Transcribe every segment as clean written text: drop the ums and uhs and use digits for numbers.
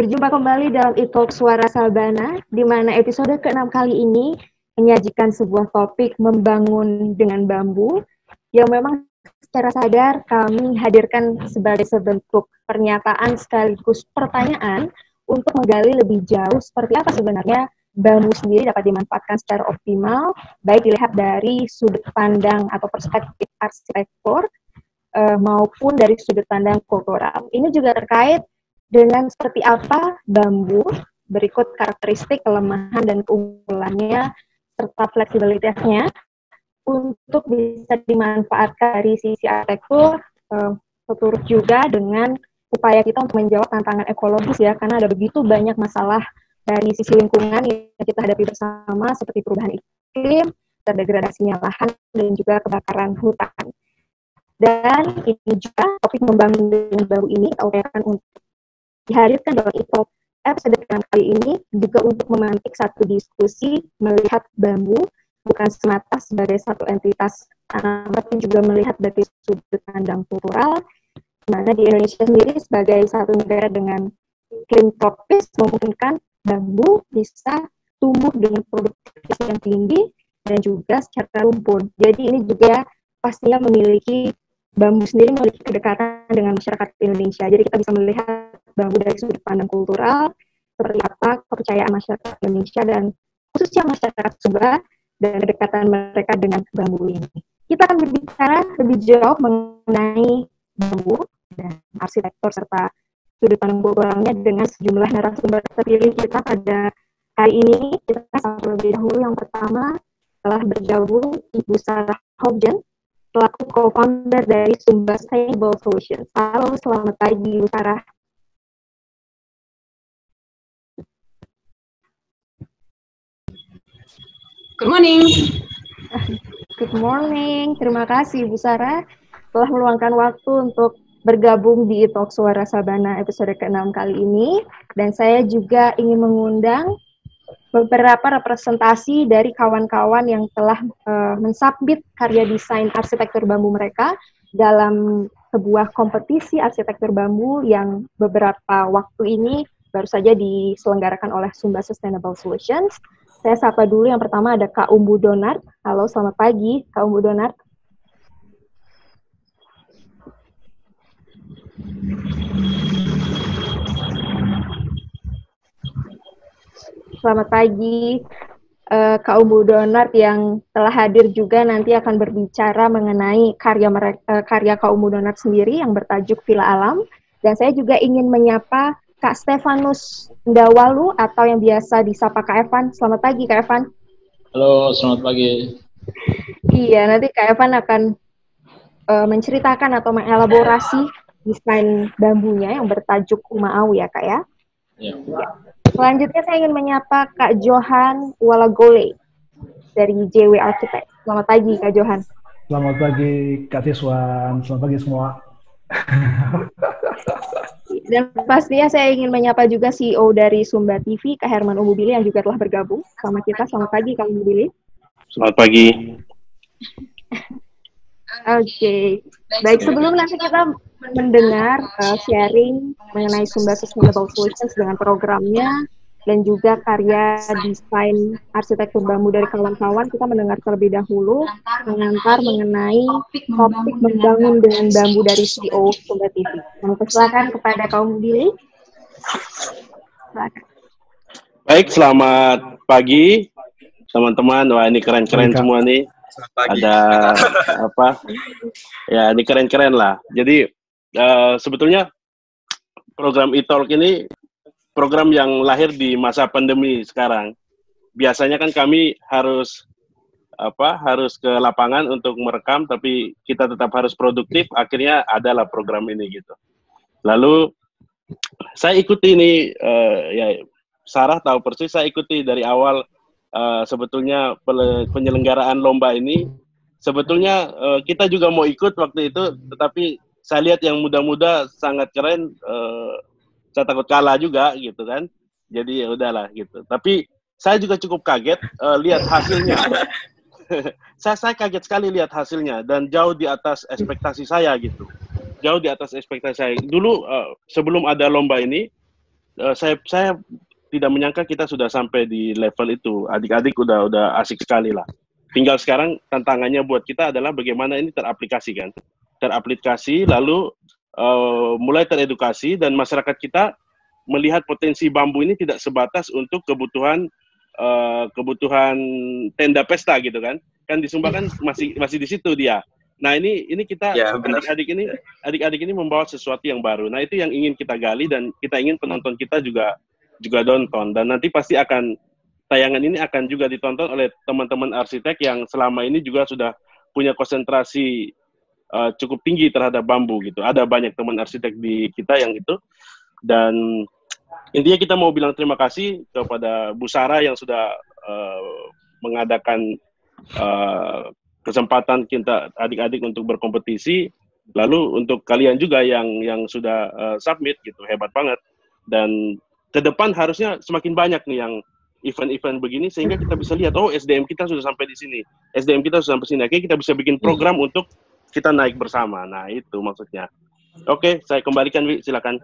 Berjumpa kembali dalam e-talk Suara Sabana, di mana episode ke-6 kali ini menyajikan sebuah topik membangun dengan bambu, yang memang secara sadar kami hadirkan sebagai sebentuk pernyataan sekaligus pertanyaan untuk menggali lebih jauh seperti apa sebenarnya bambu sendiri dapat dimanfaatkan secara optimal, baik dilihat dari sudut pandang atau perspektif arsitektur, maupun dari sudut pandang kultural. Ini juga terkait dengan seperti apa bambu, berikut karakteristik, kelemahan, dan keunggulannya, serta fleksibilitasnya untuk bisa dimanfaatkan dari sisi arsitektur, seturut juga dengan upaya kita untuk menjawab tantangan ekologis ya, karena ada begitu banyak masalah dari sisi lingkungan yang kita hadapi bersama, seperti perubahan iklim, terdegradasinya lahan, dan juga kebakaran hutan. Dan ini juga topik membangun dengan baru ini kita upayakan untuk dihadirkan dalam e-talk episode kali ini juga untuk memantik satu diskusi melihat bambu bukan semata sebagai satu entitas, tapi juga melihat dari sudut pandang kultural, di mana di Indonesia sendiri sebagai satu negara dengan iklim tropis memungkinkan bambu bisa tumbuh dengan produktivitas yang tinggi dan juga secara rumpun. Jadi ini juga pastinya bambu sendiri memiliki kedekatan dengan masyarakat Indonesia. Jadi kita bisa melihat bambu dari sudut pandang kultural, seperti apa kepercayaan masyarakat Indonesia dan khususnya masyarakat Sumba dan kedekatan mereka dengan bambu ini. Kita akan berbicara lebih jauh mengenai bambu dan arsitektur serta sudut pandang kulturalnya dengan sejumlah narasumber terpilih kita pada hari ini. Kita terlebih dahulu yang pertama telah bergabung Ibu Sarah Hobjen, selaku co-founder dari Sumba Sustainable Solutions. Halo, selamat pagi, Bu Sarah. Good morning. Good morning. Terima kasih, Bu Sarah, telah meluangkan waktu untuk bergabung di e-talk Suara Sabana episode ke-6 kali ini. Dan saya juga ingin mengundang beberapa representasi dari kawan-kawan yang telah mensubmit karya desain arsitektur bambu mereka dalam sebuah kompetisi arsitektur bambu yang beberapa waktu ini baru saja diselenggarakan oleh Sumba Sustainable Solutions. Saya sapa dulu, yang pertama ada Kak Umbu Donard. Halo, selamat pagi, Kak Umbu Donard. Selamat pagi, Kak Umbu Donard yang telah hadir juga nanti akan berbicara mengenai karya Kak Umbu Donard sendiri yang bertajuk Villa Alam. Dan saya juga ingin menyapa Kak Stefanus Ndawalu atau yang biasa disapa Kak Evan. Selamat pagi, Kak Evan. Halo, selamat pagi. Iya, nanti Kak Evan akan menceritakan atau mengelaborasi desain bambunya yang bertajuk Umau ya, Kak ya. Ya. Selanjutnya saya ingin menyapa Kak Johan Walagole dari JW Architect. Selamat pagi, Kak Johan. Selamat pagi, Kak Tiswan. Selamat pagi semua. Dan pastinya saya ingin menyapa juga CEO dari Sumba TV, Kak Herman Umubili yang juga telah bergabung sama kita. Selamat pagi, Kak Umubili. Selamat pagi. Oke. Baik, sebelum nanti kita mendengar sharing mengenai Sumba Sustainable Solutions dengan programnya dan juga karya desain arsitektur bambu dari kawan-kawan, kita mendengar terlebih dahulu mengantar mengenai topik membangun dengan bambu dari CEO Sumba TV. Silakan kepada kaum Billy. Silakan. Baik, selamat pagi teman-teman. Wah, ini keren-keren semua nih. Ada apa? Ya, ini keren-keren lah. Jadi sebetulnya program e-talk ini program yang lahir di masa pandemi sekarang. Biasanya kan kami harus ke lapangan untuk merekam, tapi kita tetap harus produktif. Akhirnya adalah program ini gitu. Lalu saya ikuti ini, ya Sarah tahu persis, saya ikuti dari awal. Sebetulnya penyelenggaraan lomba ini sebetulnya kita juga mau ikut waktu itu, tetapi saya lihat yang muda-muda sangat keren, saya takut kalah juga gitu kan, jadi ya udahlah gitu. Tapi saya juga cukup kaget lihat hasilnya. saya kaget sekali lihat hasilnya dan jauh di atas ekspektasi saya gitu, jauh di atas ekspektasi saya. Dulu sebelum ada lomba ini saya tidak menyangka kita sudah sampai di level itu. Adik-adik udah asik sekali lah. Tinggal sekarang tantangannya buat kita adalah bagaimana ini teraplikasikan. Teraplikasi, lalu mulai teredukasi, dan masyarakat kita melihat potensi bambu ini tidak sebatas untuk kebutuhan tenda pesta gitu kan. Kan di Sumba kan masih di situ dia. Nah, ini kita adik-adik ini membawa sesuatu yang baru. Nah, itu yang ingin kita gali, dan kita ingin penonton kita juga nonton, dan nanti pasti tayangan ini akan juga ditonton oleh teman-teman arsitek yang selama ini juga sudah punya konsentrasi cukup tinggi terhadap bambu gitu. Ada banyak teman arsitek di kita yang itu, dan intinya kita mau bilang terima kasih kepada Bu Sarah yang sudah mengadakan kesempatan kita adik-adik untuk berkompetisi, lalu untuk kalian juga yang sudah submit gitu, hebat banget. Dan ke depan harusnya semakin banyak nih yang event-event begini, sehingga kita bisa lihat, oh SDM kita sudah sampai di sini, SDM kita sudah sampai sini, akhirnya kita bisa bikin program untuk kita naik bersama. Nah, itu maksudnya. Oke, saya kembalikan, Wi, silakan.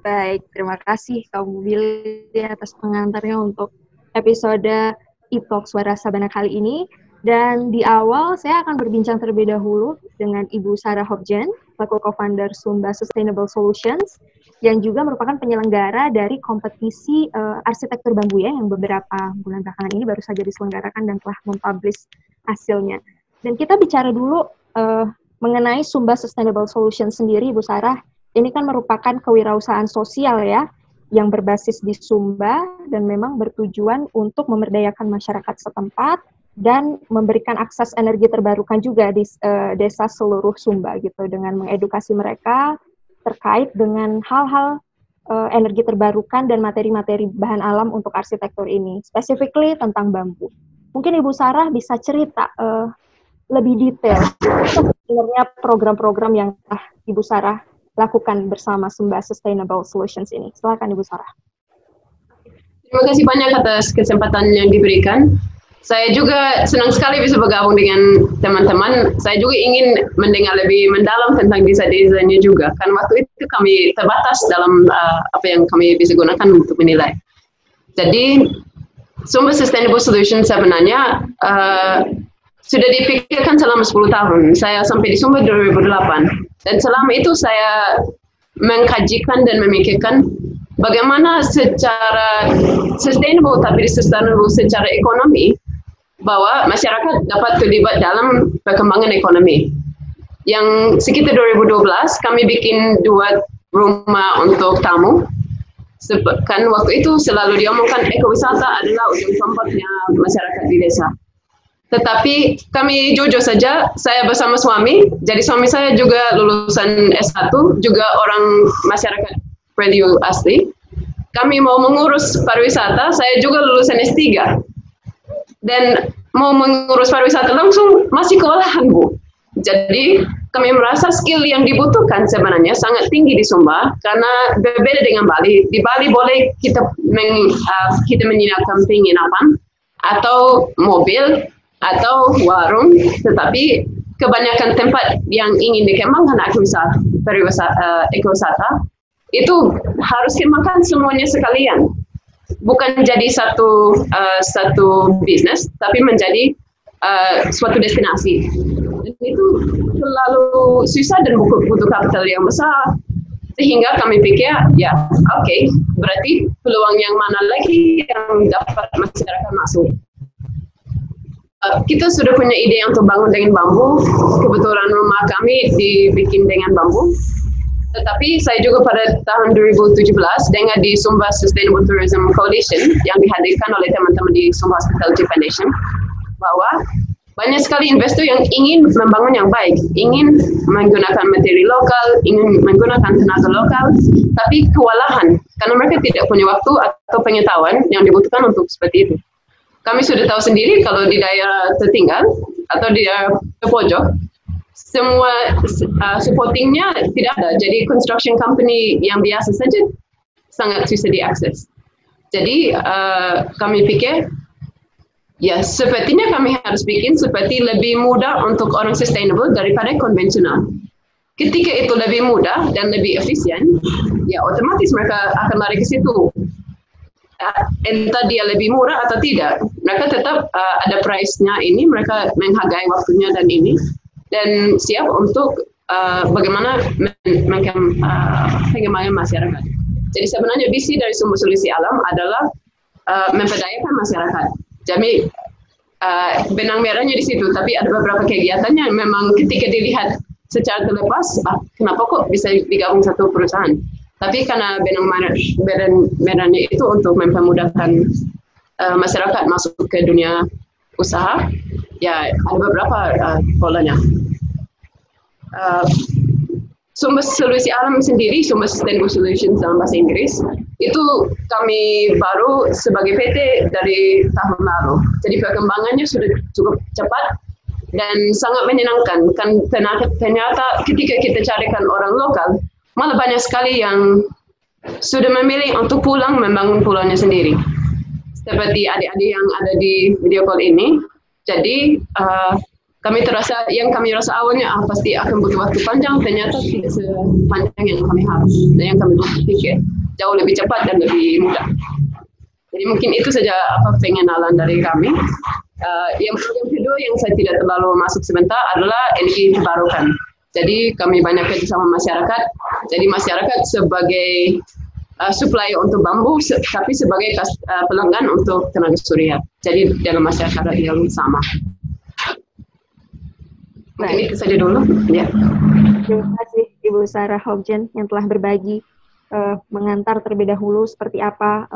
Baik, terima kasih kamu Billy atas pengantarnya untuk episode e-talk Suara Sabana kali ini. Dan di awal saya akan berbincang terlebih dahulu dengan Ibu Sarah Hopjen, selaku co-founder Sumba Sustainable Solutions, yang juga merupakan penyelenggara dari kompetisi arsitektur bambu ya, yang beberapa bulan belakangan ini baru saja diselenggarakan dan telah mempublish hasilnya. Dan kita bicara dulu mengenai Sumba Sustainable Solutions sendiri, Ibu Sarah. Ini kan merupakan kewirausahaan sosial ya, yang berbasis di Sumba dan memang bertujuan untuk memberdayakan masyarakat setempat dan memberikan akses energi terbarukan juga di desa seluruh Sumba gitu, dengan mengedukasi mereka terkait dengan hal-hal energi terbarukan dan materi-materi bahan alam untuk arsitektur ini, specifically tentang bambu. Mungkin Ibu Sarah bisa cerita lebih detail sebenarnya program-program yang Ibu Sarah lakukan bersama Sumba Sustainable Solutions ini. Silakan Ibu Sarah. Terima kasih banyak atas kesempatan yang diberikan. Saya juga senang sekali bisa bergabung dengan teman-teman. Saya juga ingin mendengar lebih mendalam tentang desa-desanya juga. Kan waktu itu kami terbatas dalam apa yang kami bisa gunakan untuk menilai. Jadi, Sumba Sustainable Solutions sebenarnya sudah dipikirkan selama 10 tahun. Saya sampai di Sumba 2008. Dan selama itu saya mengkajikan dan memikirkan bagaimana secara sustainable, tapi sustainable secara ekonomi, bahwa masyarakat dapat terlibat dalam perkembangan ekonomi. Yang sekitar 2012, kami bikin 2 rumah untuk tamu. Kan waktu itu selalu diomongkan ekowisata adalah ujung tombaknya masyarakat di desa. Tetapi kami jujur saja, saya bersama suami, jadi suami saya juga lulusan S1, juga orang masyarakat Prediu asli. Kami mau mengurus pariwisata, saya juga lulusan S3. Dan mau mengurus pariwisata langsung masih kewalahan, Bu. Jadi kami merasa skill yang dibutuhkan sebenarnya sangat tinggi di Sumba, karena berbeda dengan Bali. Di Bali boleh kita menyiapkan penginapan, atau mobil, atau warung, tetapi kebanyakan tempat yang ingin dikembangkan ekowisata, itu harus kembangkan semuanya sekalian. Bukan jadi satu bisnis, tapi menjadi suatu destinasi. Dan itu terlalu susah dan butuh kapital yang besar. Sehingga kami pikir, ya oke, berarti peluang yang mana lagi yang dapat masyarakat masuk. Kita sudah punya ide untuk bangun dengan bambu. Kebetulan rumah kami dibikin dengan bambu. Tetapi saya juga pada tahun 2017 dengar di Sumba Sustainable Tourism Coalition yang dihadirkan oleh teman-teman di Sumba Hospitality Foundation, bahwa banyak sekali investor yang ingin membangun yang baik, ingin menggunakan materi lokal, ingin menggunakan tenaga lokal, tapi kewalahan karena mereka tidak punya waktu atau pengetahuan yang dibutuhkan untuk seperti itu. Kami sudah tahu sendiri kalau di daerah tertinggal atau di daerah terpojok, semua supportingnya tidak ada. Jadi construction company yang biasa saja sangat susah diakses. Jadi kami pikir, ya sepertinya kami harus bikin seperti lebih mudah untuk orang sustainable daripada konvensional. ketika itu lebih mudah dan lebih efisien, ya otomatis mereka akan lari ke situ. Entah dia lebih murah atau tidak, mereka tetap ada price-nya ini, mereka menghargai waktunya dan ini, dan siap untuk bagaimana pengembangan masyarakat. Jadi sebenarnya visi dari Sumber Solusi Alam adalah memperdayakan masyarakat. Jadi benang merahnya di situ, tapi ada beberapa kegiatannya memang ketika dilihat secara terlepas, kenapa kok bisa digabung satu perusahaan? Tapi karena benang merahnya itu untuk mempermudahkan masyarakat masuk ke dunia usaha, ya ada beberapa polanya. Sumber Solusi Alam sendiri, Sumber Sustainable Solutions dalam bahasa Inggris, itu kami baru sebagai PT dari tahun lalu. Jadi perkembangannya sudah cukup cepat dan sangat menyenangkan. Kan ternyata ketika kita carikan orang lokal, malah banyak sekali yang sudah memilih untuk pulang membangun pulaunya sendiri. Seperti adik-adik yang ada di video call ini. Jadi kami rasa awalnya pasti akan butuh waktu panjang, ternyata tidak sepanjang yang kami harus dan yang kami pikir, jauh lebih cepat dan lebih mudah. Jadi mungkin itu saja pengenalan dari kami. Yang kedua yang saya tidak terlalu masuk sebentar adalah energi terbarukan. Jadi kami banyak kerja sama masyarakat. Jadi masyarakat sebagai supplier untuk bambu, tapi sebagai pelanggan untuk tenaga surya. Jadi dalam masyarakat yang sama. Nah, ini saja dulu. Ya. Terima kasih Ibu Sarah Hogjen yang telah berbagi mengantar terlebih dahulu seperti apa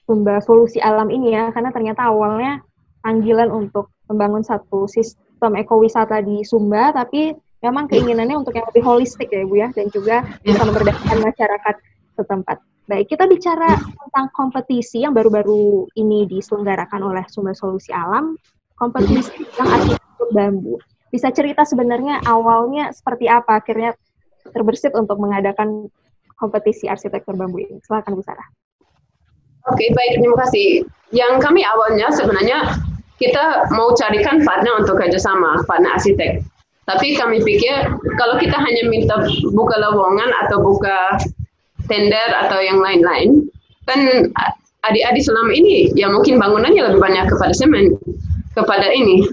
Sumber Solusi Alam ini ya, karena ternyata awalnya panggilan untuk membangun satu sistem ekowisata di Sumba, tapi memang keinginannya untuk yang lebih holistik ya Ibu ya, dan juga bisa memberdayakan masyarakat setempat. Baik, kita bicara tentang kompetisi yang baru-baru ini diselenggarakan oleh Sumber Solusi Alam, kompetisi tentang arsitektur bambu. Bisa cerita sebenarnya awalnya seperti apa akhirnya terbersit untuk mengadakan kompetisi arsitektur bambu ini? Silakan Bu Sarah. Oke, baik, terima kasih. Yang kami awalnya sebenarnya kita mau carikan partner untuk kerjasama, partner arsitek. Tapi kami pikir kalau kita hanya minta buka lowongan atau buka tender atau yang lain-lain, kan adik-adik selama ini ya mungkin bangunannya lebih banyak kepada semen, kepada ini.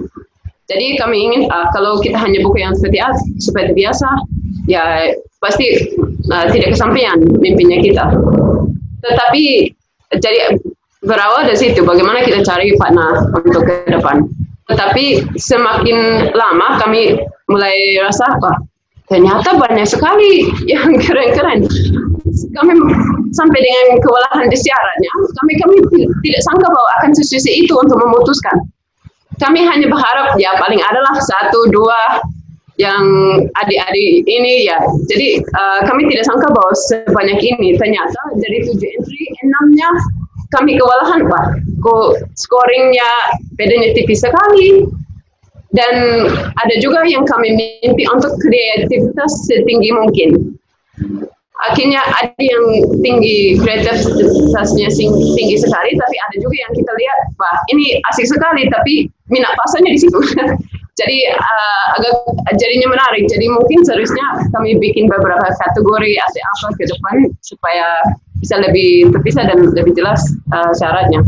Jadi kami ingin kalau kita hanya buka yang seperti biasa, ya pasti tidak kesampaian mimpinya kita. Tetapi jadi berawal dari situ, bagaimana kita cari partner untuk ke depan. Tetapi semakin lama kami mulai rasa, ternyata banyak sekali yang keren-keren. Kami sampai dengan kewalahan di syaratnya, kami tidak sangka bahwa akan sesusah itu untuk memutuskan. Kami hanya berharap ya paling adalah 1-2 yang adik-adik ini ya. Jadi kami tidak sangka bahwa sebanyak ini. Ternyata dari 7 entry, 6-nya kami kewalahan, kok scoringnya bedanya tipis sekali. Dan ada juga yang kami mimpi untuk kreativitas setinggi mungkin. Akhirnya ada yang tinggi, kreativitasnya tinggi sekali, tapi ada juga yang kita lihat, ini asik sekali, tapi minat pasarnya di situ. Jadi agak jadinya menarik. Jadi mungkin seharusnya kami bikin beberapa kategori apa ke depan supaya bisa lebih terpisah dan lebih jelas syaratnya.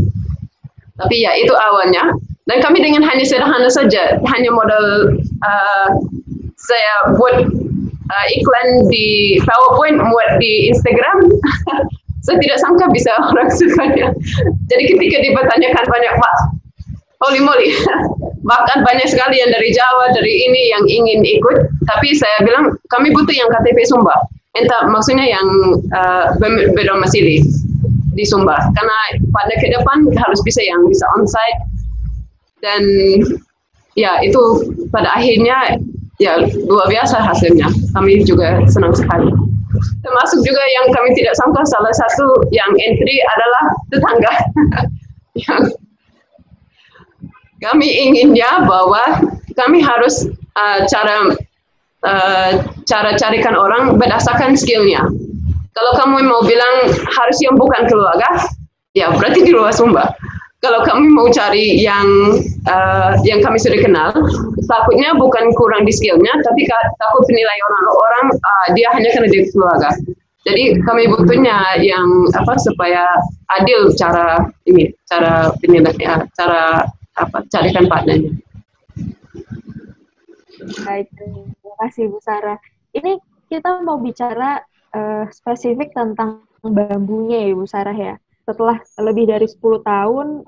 Tapi ya itu awalnya. Dan kami dengan hanya sederhana saja, hanya modal saya buat iklan di PowerPoint, buat di Instagram. Saya tidak sangka bisa orang sukanya. Jadi ketika dipertanyakan banyak, holy moly, bahkan banyak sekali yang dari Jawa, dari ini yang ingin ikut. Tapi saya bilang kami butuh yang KTP Sumba. Entah maksudnya yang berdomisili di Sumba. Karena pada ke depan harus bisa yang bisa onsite. Dan ya itu pada akhirnya ya luar biasa hasilnya. Kami juga senang sekali. Termasuk juga yang kami tidak sangka, salah satu yang entry adalah tetangga. Yang kami inginnya bahwa kami harus cara carikan orang berdasarkan skillnya. Kalau kamu mau bilang harus yang bukan keluarga, ya berarti di luar Sumba. Kalau kami mau cari yang yang kami sudah kenal, takutnya bukan kurang di skillnya, tapi takut penilai orang dia hanya karena dia keluarga. Jadi kami butuhnya yang supaya adil cara penilaian, cara carikan partnernya. Baik, terima kasih Bu Sarah. Ini kita mau bicara spesifik tentang bambunya ya Bu Sarah ya. Setelah lebih dari 10 tahun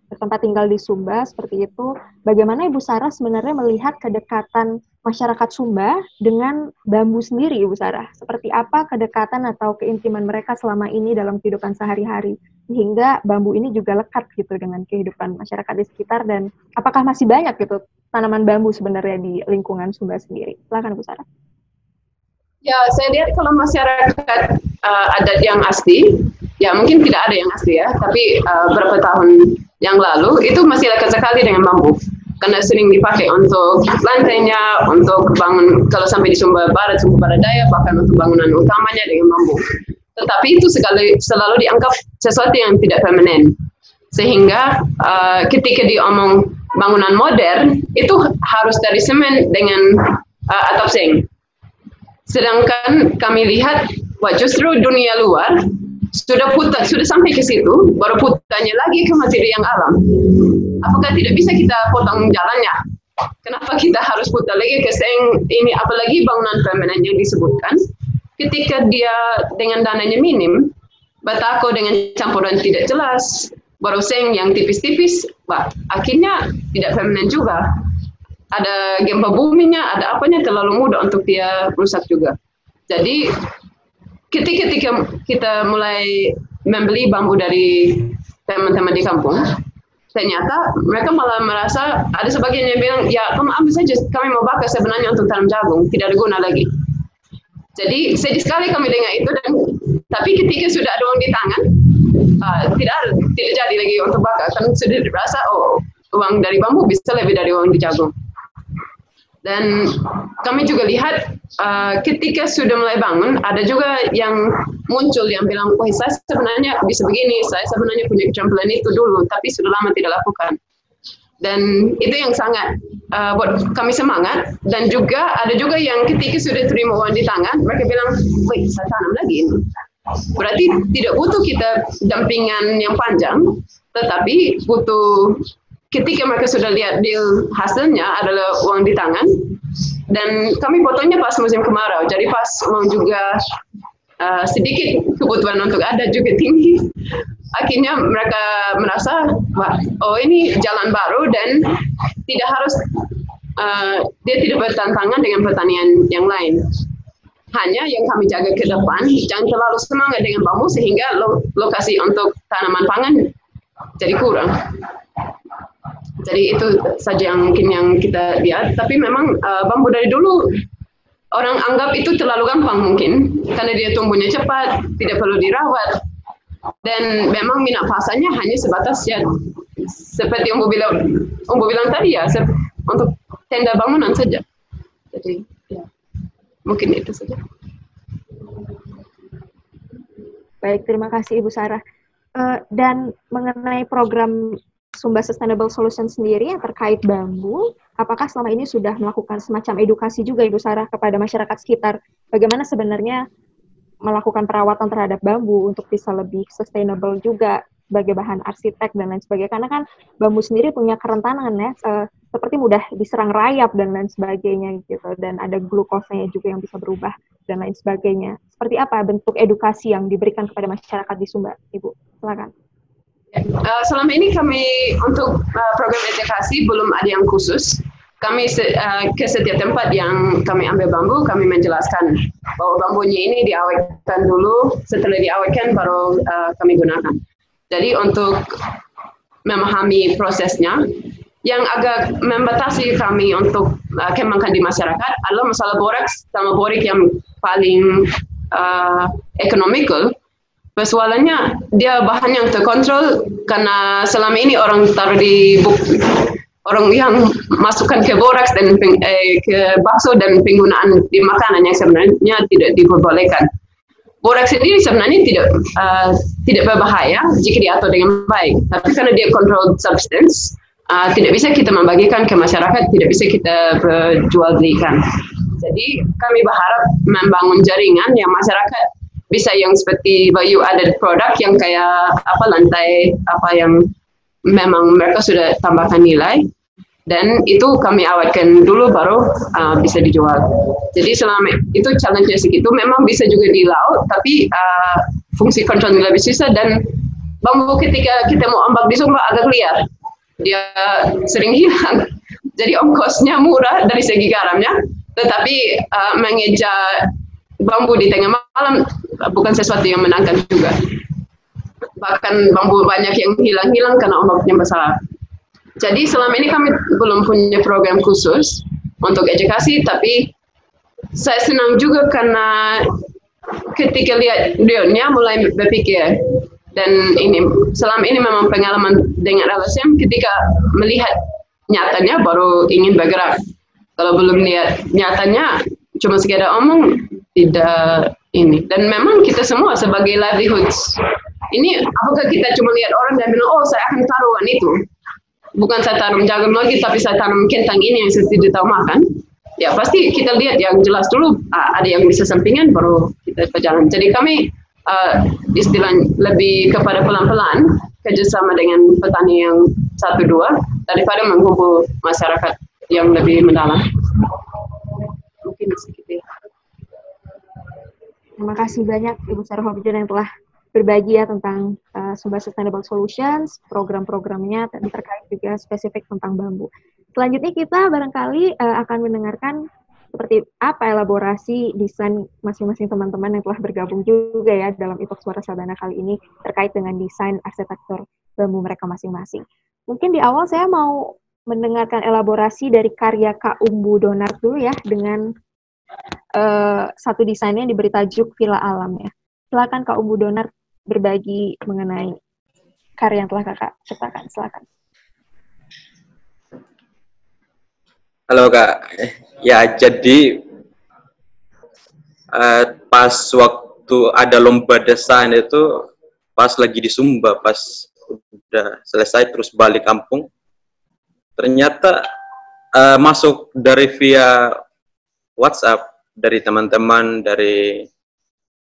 bertempat tinggal di Sumba seperti itu, bagaimana Ibu Sarah sebenarnya melihat kedekatan masyarakat Sumba dengan bambu sendiri, Ibu Sarah? Seperti apa kedekatan atau keintiman mereka selama ini dalam kehidupan sehari-hari, sehingga bambu ini juga lekat gitu dengan kehidupan masyarakat di sekitar, dan apakah masih banyak gitu tanaman bambu sebenarnya di lingkungan Sumba sendiri? Silakan Ibu Sarah. Ya, saya lihat kalau masyarakat adat yang asli, ya mungkin tidak ada yang asli ya, tapi beberapa tahun yang lalu itu masih lekat sekali dengan bambu. Karena sering dipakai untuk lantainya, untuk bangun, kalau sampai di Sumba Barat, Sumba Barat Daya, bahkan untuk bangunan utamanya dengan bambu. Tetapi itu selalu dianggap sesuatu yang tidak permanen. Sehingga ketika diomong bangunan modern, itu harus dari semen dengan atap seng. Sedangkan kami lihat, justru dunia luar sudah sampai ke situ, baru putarnya lagi ke materi yang alam. Apakah tidak bisa kita potong jalannya? Kenapa kita harus putar lagi ke seng ini, apalagi bangunan permanen yang disebutkan? Ketika dia dengan dananya minim, batako dengan campuran tidak jelas, baru seng yang tipis-tipis, akhirnya tidak permanen juga. Ada gempa buminya, ada apanya, terlalu mudah untuk dia rusak juga. Jadi ketika kita mulai membeli bambu dari teman-teman di kampung, ternyata mereka malah merasa, ada sebagian yang bilang, ya kamu ambil saja, kami mau bakar sebenarnya untuk tanam jagung, tidak ada guna lagi. Jadi sedih sekali kami dengar itu, tapi ketika sudah ada uang di tangan, tidak jadi lagi untuk bakar, kan sudah dirasa, uang dari bambu bisa lebih dari uang di jagung. Dan kami juga lihat ketika sudah mulai bangun, ada juga yang muncul yang bilang, saya sebenarnya bisa begini, saya sebenarnya punya keterampilan itu dulu, tapi sudah lama tidak lakukan. Dan itu yang sangat buat kami semangat. Dan juga ada juga yang ketika sudah terima uang di tangan, mereka bilang, saya tanam lagi ini. Berarti tidak butuh kita dampingan yang panjang, tetapi butuh ketika mereka sudah lihat deal hasilnya adalah uang di tangan. Dan kami potongnya pas musim kemarau, jadi pas mau juga sedikit kebutuhan untuk adat juga tinggi. Akhirnya mereka merasa, ini jalan baru dan tidak harus, dia tidak bertentangan dengan pertanian yang lain. Hanya yang kami jaga ke depan, jangan terlalu semangat dengan bambu sehingga lokasi untuk tanaman pangan jadi kurang. Jadi itu saja yang mungkin yang kita lihat. Tapi memang bambu dari dulu orang anggap itu terlalu gampang mungkin, karena dia tumbuhnya cepat, tidak perlu dirawat. Dan memang minat pasarnya hanya sebatas ya, seperti Umbu bilang tadi ya, untuk tenda bangunan saja. Jadi ya, mungkin itu saja. Baik, terima kasih Ibu Sarah. Dan mengenai program Sumba Sustainable Solution sendiri yang terkait bambu, apakah selama ini sudah melakukan semacam edukasi juga Ibu Sarah kepada masyarakat sekitar? Bagaimana sebenarnya melakukan perawatan terhadap bambu untuk bisa lebih sustainable juga sebagai bahan arsitek dan lain sebagainya? Karena kan bambu sendiri punya kerentanan ya, seperti mudah diserang rayap dan lain sebagainya gitu, dan ada glukosanya juga yang bisa berubah dan lain sebagainya. Seperti apa bentuk edukasi yang diberikan kepada masyarakat di Sumba, Ibu? Silakan. Selama ini kami untuk program edukasi belum ada yang khusus. Kami ke setiap tempat yang kami ambil bambu, kami menjelaskan bahwa bambunya ini diawetkan dulu, setelah diawetkan baru kami gunakan. Jadi untuk memahami prosesnya, yang agak membatasi kami untuk kembangkan di masyarakat adalah masalah boraks sama borik yang paling ekonomikal. Persoalannya dia bahan yang terkontrol, karena selama ini orang taruh di orang yang masukkan ke boraks dan ke bakso dan penggunaan di makanan yang sebenarnya tidak diperbolehkan. Boraks sendiri sebenarnya tidak berbahaya jika diatur dengan baik, tapi karena dia controlled substance, tidak bisa kita membagikan ke masyarakat, tidak bisa kita jual belikan. Jadi kami berharap membangun jaringan yang masyarakat bisa yang seperti value added product yang kayak apa lantai apa yang memang mereka sudah tambahkan nilai, dan itu kami awetkan dulu baru bisa dijual. Jadi selama itu challenge-nya segitu, memang bisa juga di laut, tapi fungsi kontrolnya lebih susah, dan bambu ketika kita mau ombak di Sumba agak liar, dia sering hilang. Jadi ongkosnya murah dari segi garamnya, tetapi mengeja bambu di tengah malam bukan sesuatu yang menyenangkan juga. Bahkan bambu banyak yang hilang-hilang karena ombaknya besar. Jadi selama ini kami belum punya program khusus untuk edukasi, tapi saya senang juga karena ketika lihat Dionnya mulai berpikir, dan ini selama ini memang pengalaman dengan LSM, ketika melihat nyatanya baru ingin bergerak. Kalau belum lihat nyatanya cuma sekedar omong, tidak ini. Dan memang kita semua sebagai livelihoods, ini apakah kita cuma lihat orang dan bilang, oh saya akan taruhan itu. Bukan saya tanam jagung lagi, tapi saya tanam kentang ini yang saya tidak tahu makan. Ya pasti kita lihat yang jelas dulu, ada yang bisa sampingan, baru kita berjalan. Jadi kami istilah lebih kepada pelan-pelan, kerjasama dengan petani yang 1-2, daripada menghubung masyarakat yang lebih mendalam. Mungkin segitu ya. Terima kasih banyak Ibu Sarah Hobjon yang telah berbagi ya tentang Sumba Sustainable Solutions, program-programnya, dan terkait juga spesifik tentang bambu. Selanjutnya kita barangkali akan mendengarkan seperti apa elaborasi desain masing-masing teman-teman yang telah bergabung juga ya dalam e-talk Suara Sabana kali ini terkait dengan desain arsitektur bambu mereka masing-masing. Mungkin di awal saya mau mendengarkan elaborasi dari karya Kak Umbu Donard dulu ya, dengan satu desainnya yang diberi tajuk Villa Alam ya. Silakan Kak Umbu Donard berbagi mengenai karya yang telah Kakak ciptakan. Silakan. Halo Kak, ya jadi pas waktu ada lomba desain itu pas lagi di Sumba, pas udah selesai terus balik kampung, ternyata masuk dari via WhatsApp dari teman-teman, dari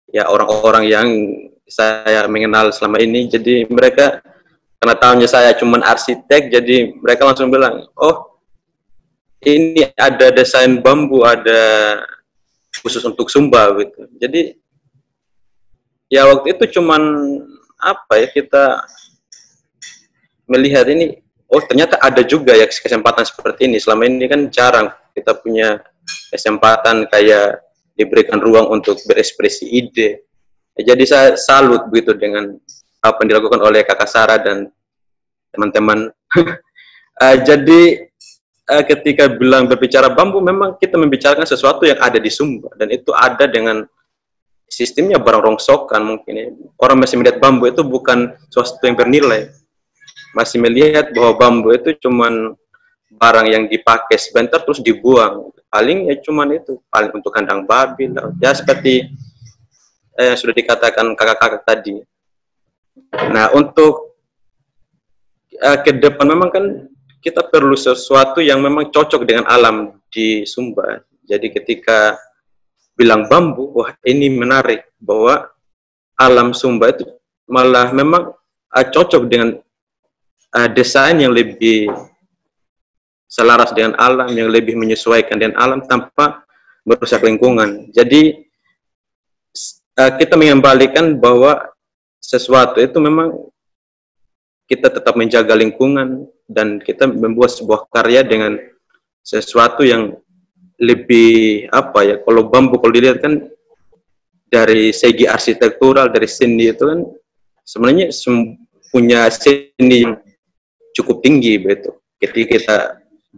ya orang-orang yang saya mengenal selama ini. Jadi mereka karena tahunya saya cuman arsitek, jadi mereka langsung bilang, oh ini ada desain bambu, ada khusus untuk Sumba gitu. Jadi ya waktu itu cuman apa ya, kita melihat ini, oh ternyata ada juga ya kesempatan seperti ini. Selama ini kan jarang kita punya kesempatan kayak diberikan ruang untuk berekspresi ide. Jadi saya salut begitu dengan apa yang dilakukan oleh Kakak Sarah dan teman-teman. Jadi ketika berbicara bambu, memang kita membicarakan sesuatu yang ada di Sumba, dan itu ada dengan sistemnya barang rongsokan mungkin ya. Orang masih melihat bambu itu bukan sesuatu yang bernilai, masih melihat bahwa bambu itu cuman barang yang dipakai sebentar terus dibuang, paling ya cuman itu, paling untuk kandang babi ya, seperti sudah dikatakan kakak-kakak tadi. Nah untuk ke depan memang kan kita perlu sesuatu yang memang cocok dengan alam di Sumba. Jadi ketika bilang bambu, wah ini menarik, bahwa alam Sumba itu malah memang cocok dengan desain yang lebih selaras dengan alam, yang lebih menyesuaikan dengan alam tanpa merusak lingkungan. Jadi kita mengembalikan bahwa sesuatu itu memang kita tetap menjaga lingkungan, dan kita membuat sebuah karya dengan sesuatu yang lebih apa ya, kalau bambu kalau dilihat kan dari segi arsitektural, dari seni itu kan sebenarnya punya seni yang cukup tinggi begitu. Ketika kita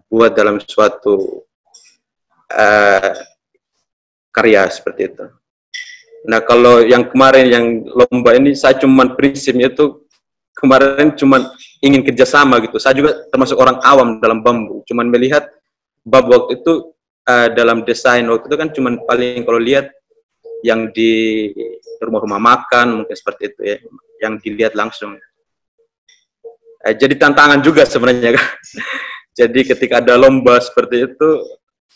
buat dalam suatu karya seperti itu. Nah kalau yang kemarin yang lomba ini, saya cuman prinsipnya itu kemarin cuman ingin kerjasama gitu. Saya juga termasuk orang awam dalam bambu, cuman melihat bambu waktu itu dalam desain waktu itu kan cuman paling kalau lihat yang di rumah-rumah makan mungkin seperti itu ya, yang dilihat langsung. Jadi tantangan juga sebenarnya Kak. Jadi ketika ada lomba seperti itu,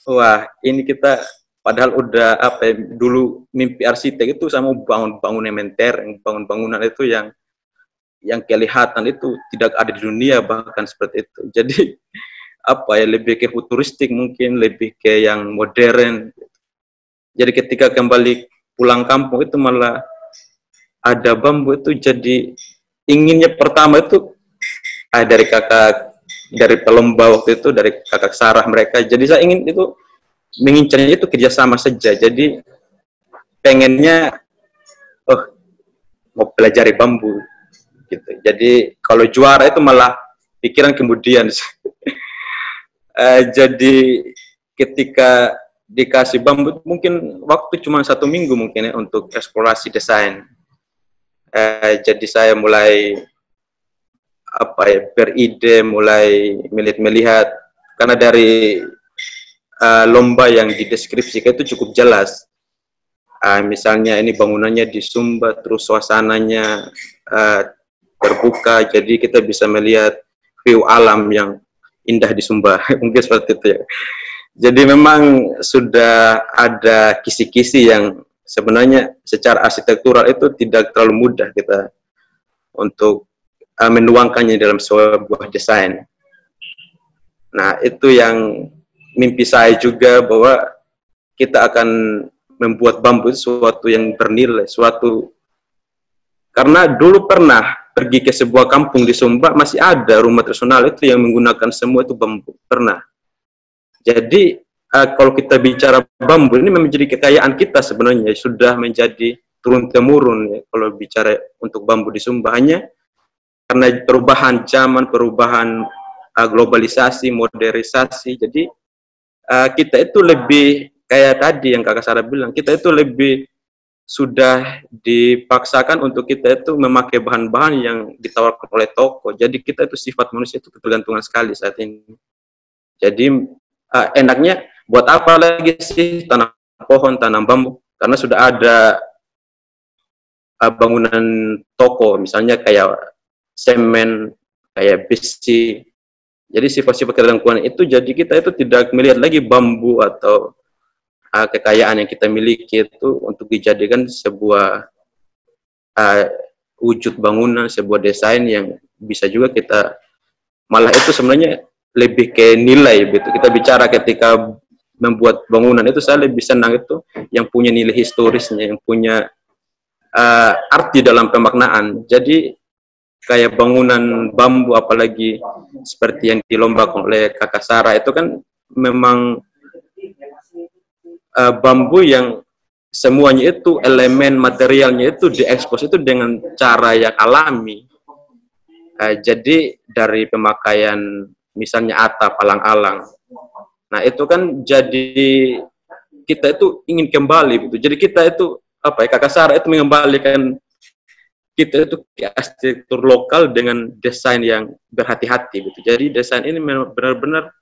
wah ini kita padahal udah apa ya, dulu mimpi arsitek itu sama bangun bangunan bangun bangunan itu yang kelihatan itu tidak ada di dunia bahkan seperti itu. Jadi apa ya, lebih ke futuristik mungkin, lebih ke yang modern. Jadi ketika kembali pulang kampung itu malah ada bambu itu, jadi inginnya pertama itu dari kakak, dari pelomba waktu itu, dari kakak Sarah mereka. Jadi saya ingin itu, mengincarnya itu kerjasama saja. Jadi pengennya, oh mau pelajari bambu gitu. Jadi kalau juara itu malah pikiran kemudian. Jadi ketika dikasih bambu mungkin waktu cuma 1 minggu mungkin ya untuk eksplorasi desain. Jadi saya mulai apa ya, beride, mulai melihat karena dari lomba yang dideskripsikan itu cukup jelas. Misalnya ini bangunannya di Sumba, terus suasananya terbuka, jadi kita bisa melihat view alam yang indah di Sumba. Mungkin seperti itu ya. Jadi memang sudah ada kisi-kisi yang sebenarnya secara arsitektural itu tidak terlalu mudah kita untuk menuangkannya dalam sebuah desain. Nah, itu yang mimpi saya juga, bahwa kita akan membuat bambu itu sesuatu yang bernilai, suatu, karena dulu pernah pergi ke sebuah kampung di Sumba, masih ada rumah tradisional itu yang menggunakan semua itu bambu, pernah. Jadi kalau kita bicara bambu ini menjadi kekayaan kita sebenarnya, sudah menjadi turun-temurun ya, kalau bicara untuk bambu di Sumba. Hanya karena perubahan zaman, perubahan globalisasi, modernisasi, jadi kita itu lebih kayak tadi yang Kakak Sarah bilang, kita itu lebih sudah dipaksakan untuk kita itu memakai bahan-bahan yang ditawarkan oleh toko. Jadi kita itu sifat manusia itu ketergantungan sekali saat ini. Jadi enaknya buat apa lagi sih tanam pohon, tanam bambu, karena sudah ada bangunan toko, misalnya kayak semen, kayak besi. Jadi sifat-sifat ketergantungan itu, jadi kita itu tidak melihat lagi bambu atau kekayaan yang kita miliki itu untuk dijadikan sebuah wujud bangunan, sebuah desain yang bisa juga kita, malah itu sebenarnya lebih ke nilai gitu. Kita bicara ketika membuat bangunan itu, saya lebih senang itu yang punya nilai historisnya, yang punya arti dalam pemaknaan. Jadi kayak bangunan bambu, apalagi seperti yang dilombakan oleh Kakak Sarah itu kan memang bambu yang semuanya itu elemen materialnya itu diekspos itu dengan cara yang alami. Jadi dari pemakaian misalnya atap alang-alang. Nah itu kan jadi kita itu ingin kembali gitu. Jadi kita itu apa ya, Kakak Sarah itu mengembalikan kita itu ke arsitektur lokal dengan desain yang berhati-hati gitu. Jadi desain ini benar-benar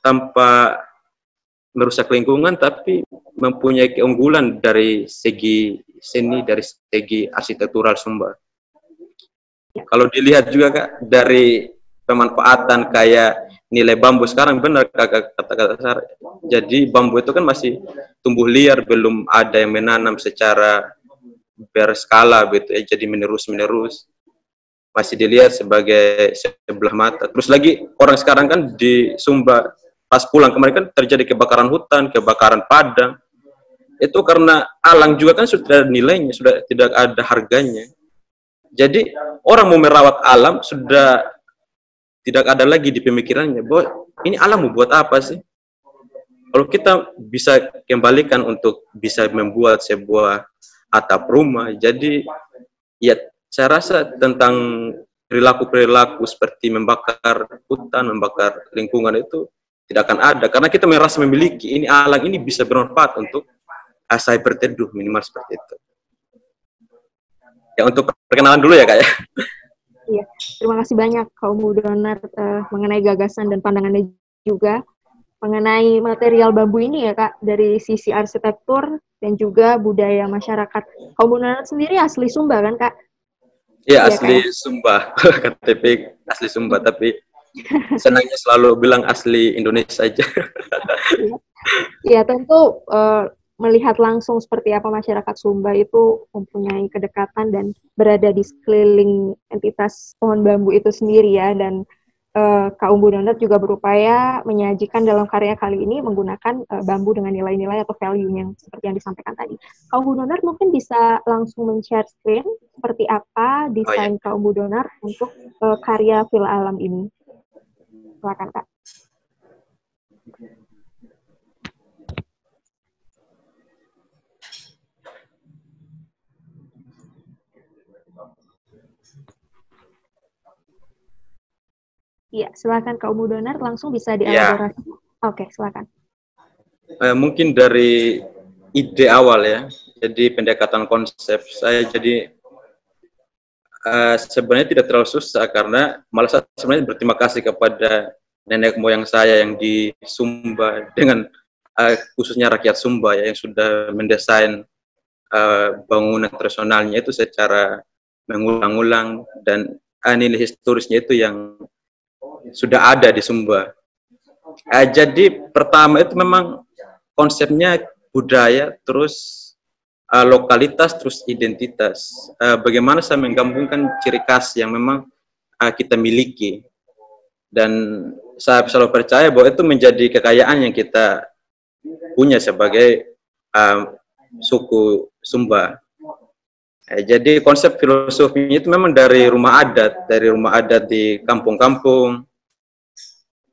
tanpa merusak lingkungan, tapi mempunyai keunggulan dari segi seni, dari segi arsitektural Sumba. Kalau dilihat juga Kak, dari pemanfaatan kayak nilai bambu sekarang, benar kata-kata Sarah. Jadi bambu itu kan masih tumbuh liar, belum ada yang menanam secara berskala gitu ya, jadi menerus-menerus, masih dilihat sebagai sebelah mata. Terus lagi orang sekarang kan di Sumba pas pulang kemarin kan terjadi kebakaran hutan, kebakaran padang. Itu karena alang juga kan sudah ada nilainya, sudah tidak ada harganya. Jadi orang mau merawat alam sudah tidak ada lagi di pemikirannya bahwa ini alam mau buat apa sih? Kalau kita bisa kembalikan untuk bisa membuat sebuah atap rumah, jadi ya saya rasa tentang perilaku-perilaku seperti membakar hutan, membakar lingkungan itu tidak akan ada, karena kita merasa memiliki ini alam ini bisa bermanfaat untuk saya berteduh, minimal seperti itu. Ya untuk perkenalan dulu ya Kak ya. Iya, terima kasih banyak Kak Donar mengenai gagasan dan pandangannya juga mengenai material bambu ini ya Kak, dari sisi arsitektur dan juga budaya masyarakat. Kak Donar sendiri asli Sumba kan Kak? Ya, Iya asli kan? Sumba. KTP asli Sumba, tapi senangnya selalu bilang asli Indonesia aja. Iya. Ya, tentu melihat langsung seperti apa masyarakat Sumba itu mempunyai kedekatan dan berada di sekeliling entitas pohon bambu itu sendiri ya. Dan Kak Umbu Donat juga berupaya menyajikan dalam karya kali ini menggunakan bambu dengan nilai-nilai atau value yang seperti yang disampaikan tadi. Kak Umbu Donat mungkin bisa langsung men-share screen seperti apa Oh ya. desain Kak Umbu Donat untuk karya Villa Alam ini. Silakan Kak. Iya, silakan Kak Umbu Donat langsung bisa Ya, dielaborasi. Oke, silakan. mungkin dari ide awal ya. Jadi pendekatan konsep saya jadi sebenarnya tidak terlalu susah karena malah saya sebenarnya berterima kasih kepada nenek moyang saya yang di Sumba dengan khususnya rakyat Sumba ya, yang sudah mendesain bangunan tradisionalnya itu secara mengulang-ulang dan nilai historisnya itu yang sudah ada di Sumba. Jadi pertama itu memang konsepnya budaya, terus lokalitas, terus identitas. Bagaimana saya menggabungkan ciri khas yang memang kita miliki. Dan saya selalu percaya bahwa itu menjadi kekayaan yang kita punya sebagai suku Sumba. Jadi konsep filosofinya itu memang dari rumah adat di kampung-kampung.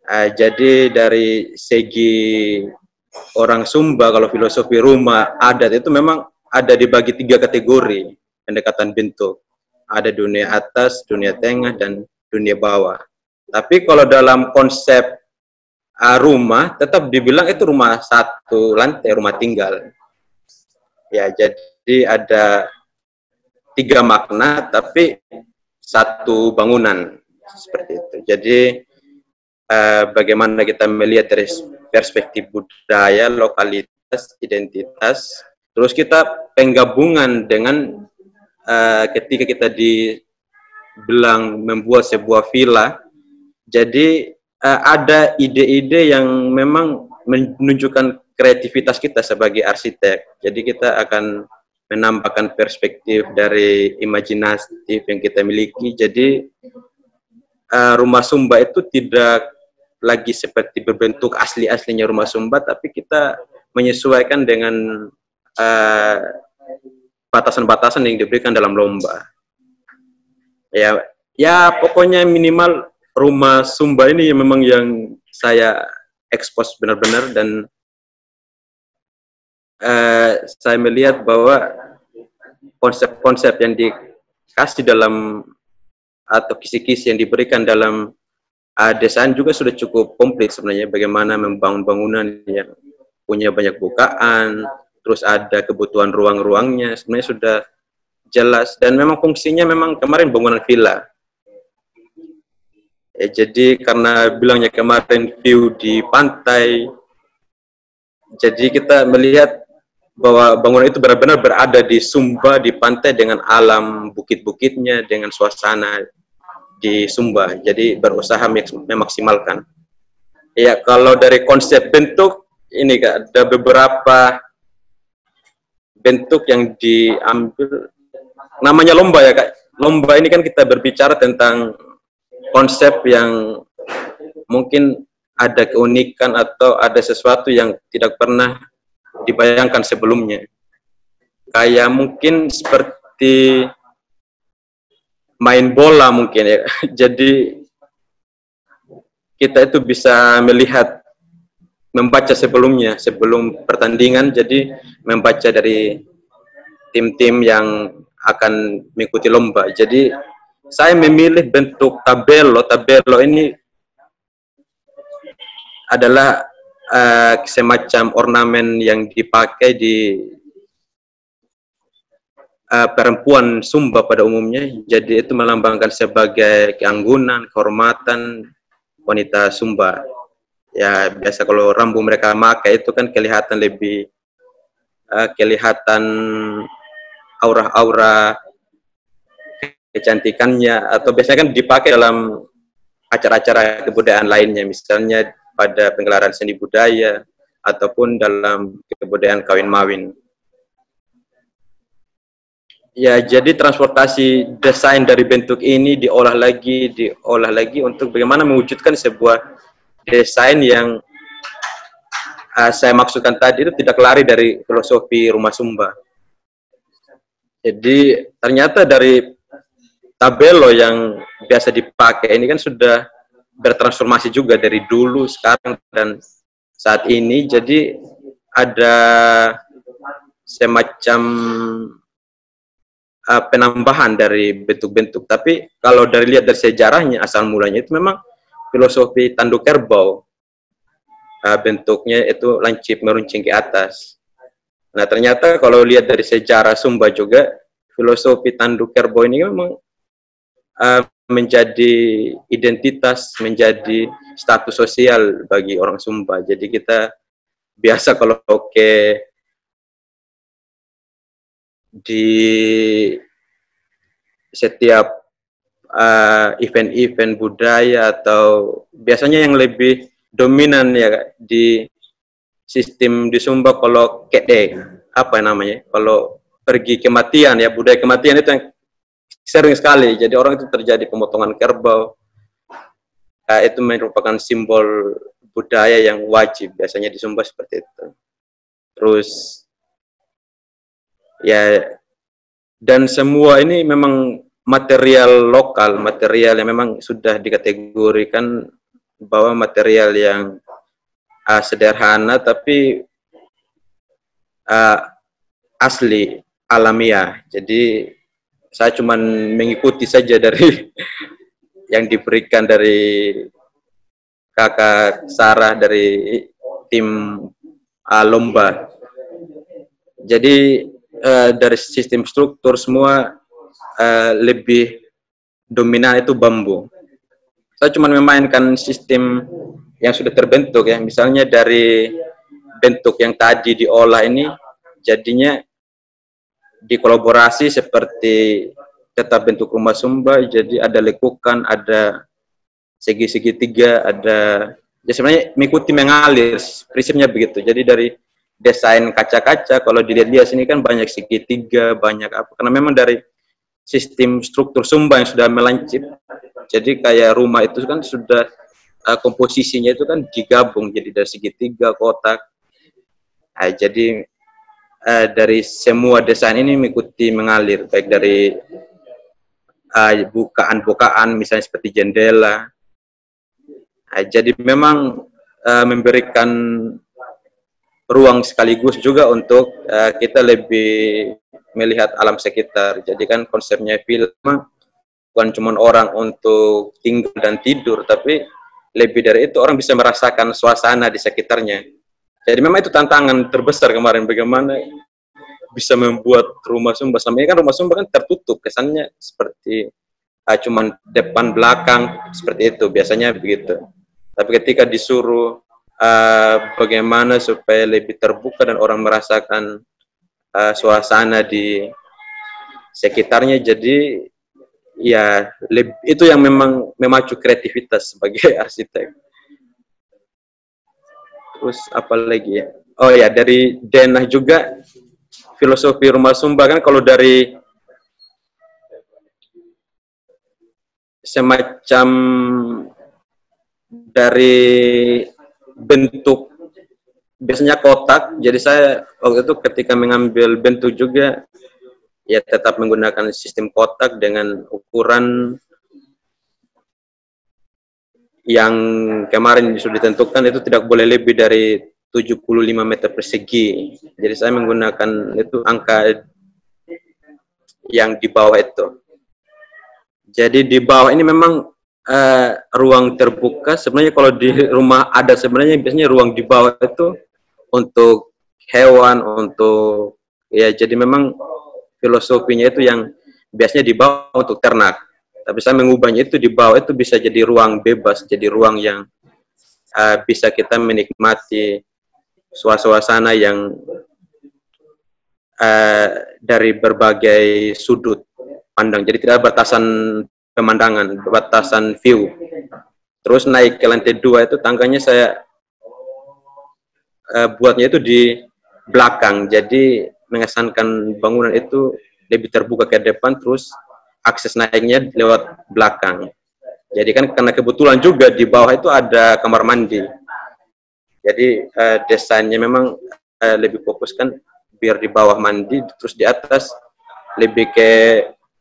Jadi dari segi orang Sumba, kalau filosofi rumah adat itu memang ada dibagi 3 kategori pendekatan bentuk. Ada dunia atas, dunia tengah, dan dunia bawah. Tapi kalau dalam konsep rumah, tetap dibilang itu rumah satu lantai, rumah tinggal. Ya, jadi ada 3 makna, tapi satu bangunan seperti itu. Jadi bagaimana kita melihat dari perspektif budaya, lokalitas, identitas, terus kita penggabungan dengan ketika kita dibilang membuat sebuah villa, jadi ada ide-ide yang memang menunjukkan kreativitas kita sebagai arsitek. Jadi kita akan menambahkan perspektif dari imajinatif yang kita miliki. Jadi rumah Sumba itu tidak lagi seperti berbentuk asli-aslinya rumah Sumba, tapi kita menyesuaikan dengan batasan-batasan yang diberikan dalam lomba. Ya pokoknya minimal rumah Sumba ini memang yang saya expose benar-benar, dan saya melihat bahwa konsep-konsep yang dikasih dalam atau kisi-kisi yang diberikan dalam desain juga sudah cukup komplit sebenarnya. Bagaimana membangun bangunan yang punya banyak bukaan, terus ada kebutuhan ruang-ruangnya, sebenarnya sudah jelas, dan memang fungsinya memang kemarin bangunan villa. Jadi karena bilangnya kemarin view di pantai, jadi kita melihat bahwa bangunan itu benar-benar berada di Sumba, di pantai, dengan alam bukit-bukitnya, dengan suasana di Sumba. Jadi berusaha memaksimalkan. Ya, kalau dari konsep bentuk ini Kak, ada beberapa bentuk yang diambil. Namanya lomba ya Kak. Lomba ini kan kita berbicara tentang konsep yang mungkin ada keunikan atau ada sesuatu yang tidak pernah dibayangkan sebelumnya. Kayak mungkin seperti main bola mungkin ya. Jadi kita itu bisa melihat, membaca sebelumnya, sebelum pertandingan, jadi membaca dari tim-tim yang akan mengikuti lomba. Jadi saya memilih bentuk tabelo. Tabelo ini adalah semacam ornamen yang dipakai di perempuan Sumba pada umumnya. Jadi itu melambangkan sebagai keanggunan, kehormatan wanita Sumba. Ya biasa kalau rambu mereka pakai itu kan kelihatan lebih kelihatan aura-aura kecantikannya, atau biasanya kan dipakai dalam acara-acara kebudayaan lainnya, misalnya pada penggelaran seni budaya ataupun dalam kebudayaan kawin mawin. Ya, jadi transportasi desain dari bentuk ini diolah lagi untuk bagaimana mewujudkan sebuah desain yang saya maksudkan tadi itu tidak lari dari filosofi Rumah Sumba. Jadi ternyata dari tabelo yang biasa dipakai ini kan sudah bertransformasi juga dari dulu, sekarang, dan saat ini. Jadi ada semacam penambahan dari bentuk-bentuk. Tapi kalau lihat dari sejarahnya, asal mulanya itu memang filosofi tanduk kerbau. Bentuknya itu lancip meruncing ke atas. Nah, ternyata kalau lihat dari sejarah Sumba juga, filosofi tanduk kerbau ini memang menjadi identitas, menjadi status sosial bagi orang Sumba. Jadi kita biasa kalau di setiap event-event budaya, atau biasanya yang lebih dominan ya di sistem di Sumba, kalau apa namanya, kalau pergi kematian ya, budaya kematian itu yang sering sekali. Jadi orang itu terjadi pemotongan kerbau. Itu merupakan simbol budaya yang wajib biasanya di Sumba seperti itu. Terus ya, dan semua ini memang material lokal, material yang memang sudah dikategorikan bahwa material yang sederhana tapi asli, alamiah. Jadi saya cuma mengikuti saja dari yang diberikan dari kakak Sarah dari tim lomba. Jadi dari sistem struktur semua lebih dominan itu bambu. Saya cuma memainkan sistem yang sudah terbentuk ya, misalnya dari bentuk yang tadi diolah ini jadinya dikolaborasi seperti tetap bentuk Rumah Sumba. Jadi ada lekukan, ada segi-segi tiga, ada ya sebenarnya mengikuti mengalir, prinsipnya begitu. Jadi dari desain kaca-kaca, kalau dilihat-lihat sini kan banyak segitiga, banyak apa, karena memang dari sistem struktur Sumba yang sudah melancip. Jadi kayak rumah itu kan sudah komposisinya itu kan digabung, jadi dari segitiga, kotak. Jadi dari semua desain ini mengikuti mengalir, baik dari bukaan-bukaan misalnya seperti jendela. Jadi memang memberikan ruang sekaligus juga untuk kita lebih melihat alam sekitar. Jadi kan konsepnya film bukan cuma orang untuk tinggal dan tidur, tapi lebih dari itu orang bisa merasakan suasana di sekitarnya. Jadi memang itu tantangan terbesar kemarin, bagaimana bisa membuat Rumah Sumba. Selama ini kan Rumah Sumba kan tertutup, kesannya seperti cuman depan belakang, seperti itu, biasanya begitu. Tapi ketika disuruh bagaimana supaya lebih terbuka dan orang merasakan suasana di sekitarnya, jadi ya itu yang memang memacu kreativitas sebagai arsitek. Terus apa lagi ya? Oh ya, dari denah juga filosofi Rumah Sumba kan, kalau dari semacam dari bentuk biasanya kotak. Jadi saya waktu itu ketika mengambil bentuk juga ya tetap menggunakan sistem kotak dengan ukuran yang kemarin sudah ditentukan, itu tidak boleh lebih dari 75 meter persegi. Jadi saya menggunakan itu angka yang di bawah itu. Jadi di bawah ini memang ruang terbuka. Sebenarnya kalau di rumah ada sebenarnya biasanya ruang di bawah itu untuk hewan, untuk ya, jadi memang filosofinya itu yang biasanya di bawah untuk ternak. Tapi saya mengubahnya itu di bawah itu bisa jadi ruang bebas, jadi ruang yang bisa kita menikmati suasana yang dari berbagai sudut pandang, jadi tidak ada batasan pemandangan, batasan view. Terus naik ke lantai 2 itu tangganya saya buatnya itu di belakang, jadi mengesankan bangunan itu lebih terbuka ke depan, terus akses naiknya lewat belakang. Jadi kan karena kebetulan juga di bawah itu ada kamar mandi, jadi desainnya memang lebih fokus kan biar di bawah mandi, terus di atas lebih ke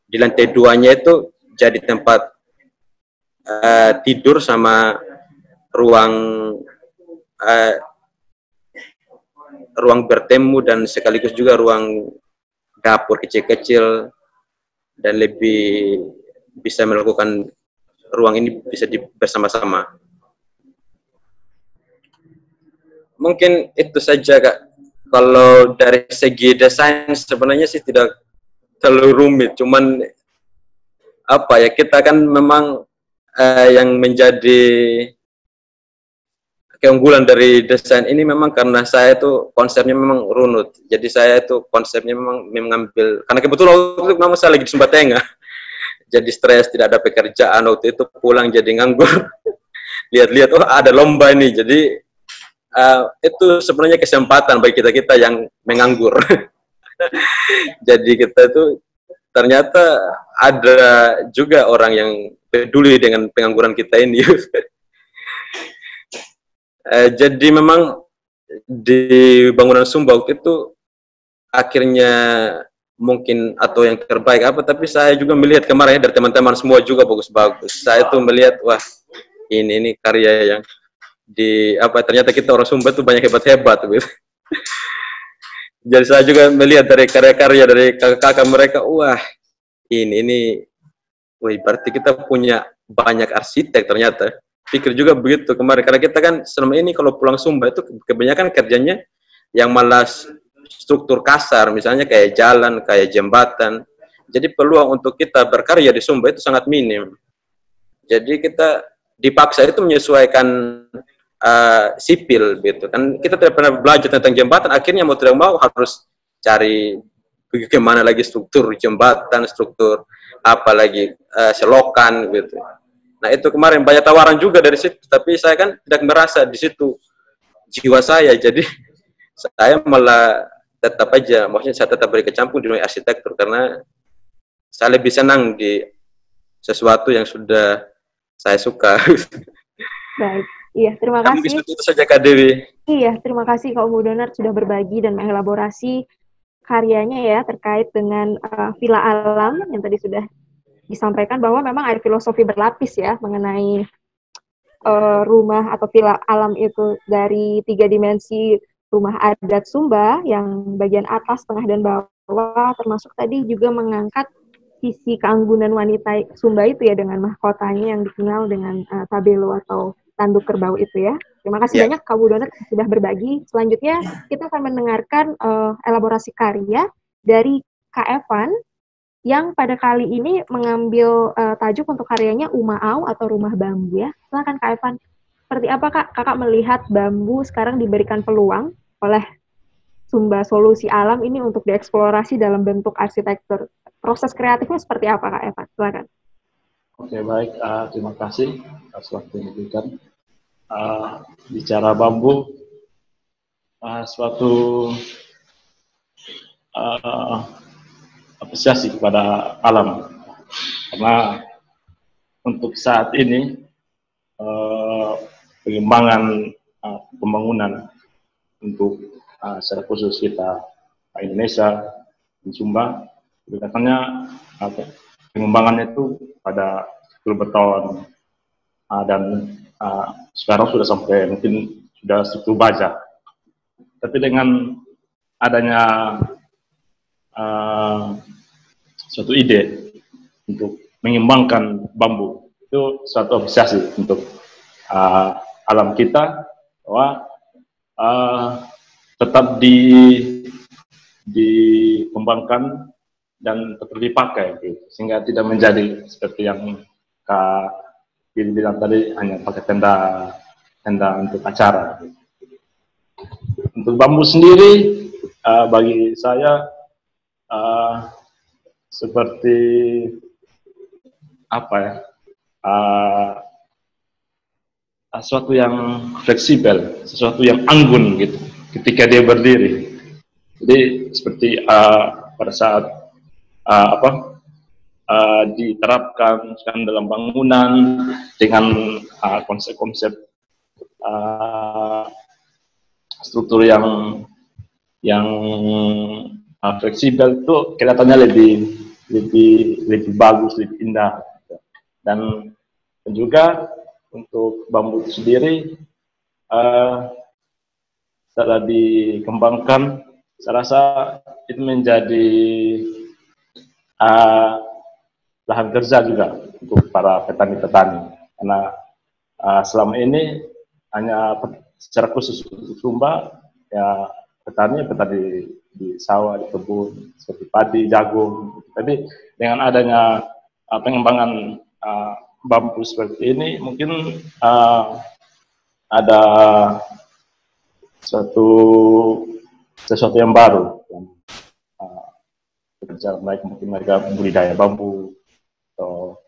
di lantai 2-nya itu jadi tempat tidur sama ruang ruang bertemu dan sekaligus juga ruang dapur kecil-kecil, dan lebih bisa melakukan ruang ini bisa bersama-sama. Mungkin itu saja, Kak. Kalau dari segi desain sebenarnya sih tidak terlalu rumit, cuman apa ya, kita kan memang yang menjadi keunggulan dari desain ini memang karena saya itu konsepnya memang runut. Jadi saya itu konsepnya memang mengambil, karena kebetulan waktu itu memang saya lagi di Sumba Tengah. Jadi stres, tidak ada pekerjaan waktu itu, pulang jadi nganggur. Lihat-lihat, oh ada lomba ini. Jadi itu sebenarnya kesempatan bagi kita-kita yang menganggur. Jadi kita itu ternyata ada juga orang yang peduli dengan pengangguran kita ini. Jadi memang di bangunan Sumba waktu itu akhirnya mungkin atau yang terbaik apa, tapi saya juga melihat kemarin dari teman-teman semua juga bagus-bagus. Saya tuh melihat, wah ini karya yang di apa, ternyata kita orang Sumba tuh banyak hebat-hebat gitu. Jadi saya juga melihat dari karya-karya dari kakak-kakak mereka, wah ini wah berarti kita punya banyak arsitek ternyata. Pikir juga begitu kemarin, karena kita kan selama ini kalau pulang Sumba itu kebanyakan kerjanya yang malas struktur kasar, misalnya kayak jalan, kayak jembatan. Jadi peluang untuk kita berkarya di Sumba itu sangat minim. Jadi kita dipaksa itu menyesuaikan sipil gitu kan. Kita tidak pernah belajar tentang jembatan, akhirnya mau tidak mau harus cari bagaimana lagi struktur jembatan, struktur apalagi selokan gitu. Nah itu kemarin banyak tawaran juga dari situ, tapi saya kan tidak merasa di situ jiwa saya, jadi saya malah tetap aja, maksudnya saya tetap berkecimpung di dunia arsitektur karena saya lebih senang di sesuatu yang sudah saya suka. Baik, iya terima kasih. Itu saja Kak Dewi. Iya, terima kasih Kak Umu Donat sudah berbagi dan mengelaborasi karyanya ya terkait dengan Villa Alam yang tadi sudah disampaikan bahwa memang ada filosofi berlapis ya mengenai rumah atau villa alam itu, dari 3 dimensi rumah adat Sumba yang bagian atas, tengah, dan bawah, termasuk tadi juga mengangkat sisi keanggunan wanita Sumba itu ya dengan mahkotanya yang dikenal dengan tabelo atau tanduk kerbau itu ya. Terima kasih banyak Kak Donat sudah berbagi. Selanjutnya kita akan mendengarkan elaborasi karya dari Kak Evan yang pada kali ini mengambil tajuk untuk karyanya Umaau atau rumah bambu ya. Silakan Kak Evan. Seperti apa Kakak melihat bambu sekarang diberikan peluang oleh Sumba Solusi Alam ini untuk dieksplorasi dalam bentuk arsitektur. Proses kreatifnya seperti apa Kak Evan? Silakan. Oke, baik. Terima kasih atas waktu yang diberikan. Bicara bambu, suatu apresiasi kepada alam, karena untuk saat ini pengembangan pembangunan untuk secara khusus kita Indonesia di Sumba, kelihatannya pengembangannya itu pada 10 beton dan sekarang sudah sampai mungkin sudah struktur baja. Tapi dengan adanya suatu ide untuk mengembangkan bambu, itu suatu apresiasi untuk alam kita, bahwa tetap dikembangkan dan tetap dipakai, gitu. Sehingga tidak menjadi seperti yang Kak Billy bilang tadi, hanya pakai tenda untuk acara. Gitu. Untuk bambu sendiri, bagi saya seperti apa ya, uh, sesuatu yang fleksibel, sesuatu yang anggun gitu ketika dia berdiri. Jadi seperti pada saat diterapkan dalam bangunan dengan konsep-konsep struktur yang fleksibel itu kelihatannya lebih bagus, lebih indah. Dan juga untuk bambu itu sendiri setelah dikembangkan, saya rasa itu menjadi lahan kerja juga untuk para petani-petani, karena selama ini hanya secara khusus untuk Sumba ya petani di sawah, di kebun seperti padi, jagung. Tapi dengan adanya pengembangan bambu seperti ini, mungkin ada sesuatu yang baru yang mungkin mereka budidaya bambu atau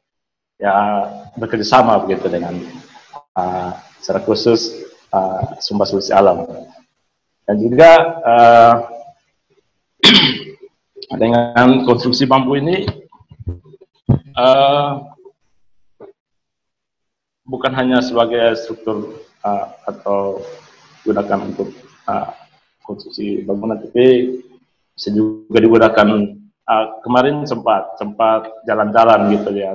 ya bekerja sama begitu dengan secara khusus Sumba Solusi Alam. Dan juga dengan konstruksi bambu ini bukan hanya sebagai struktur atau digunakan untuk konstruksi bangunan, tapi bisa juga digunakan. Kemarin sempat jalan-jalan gitu ya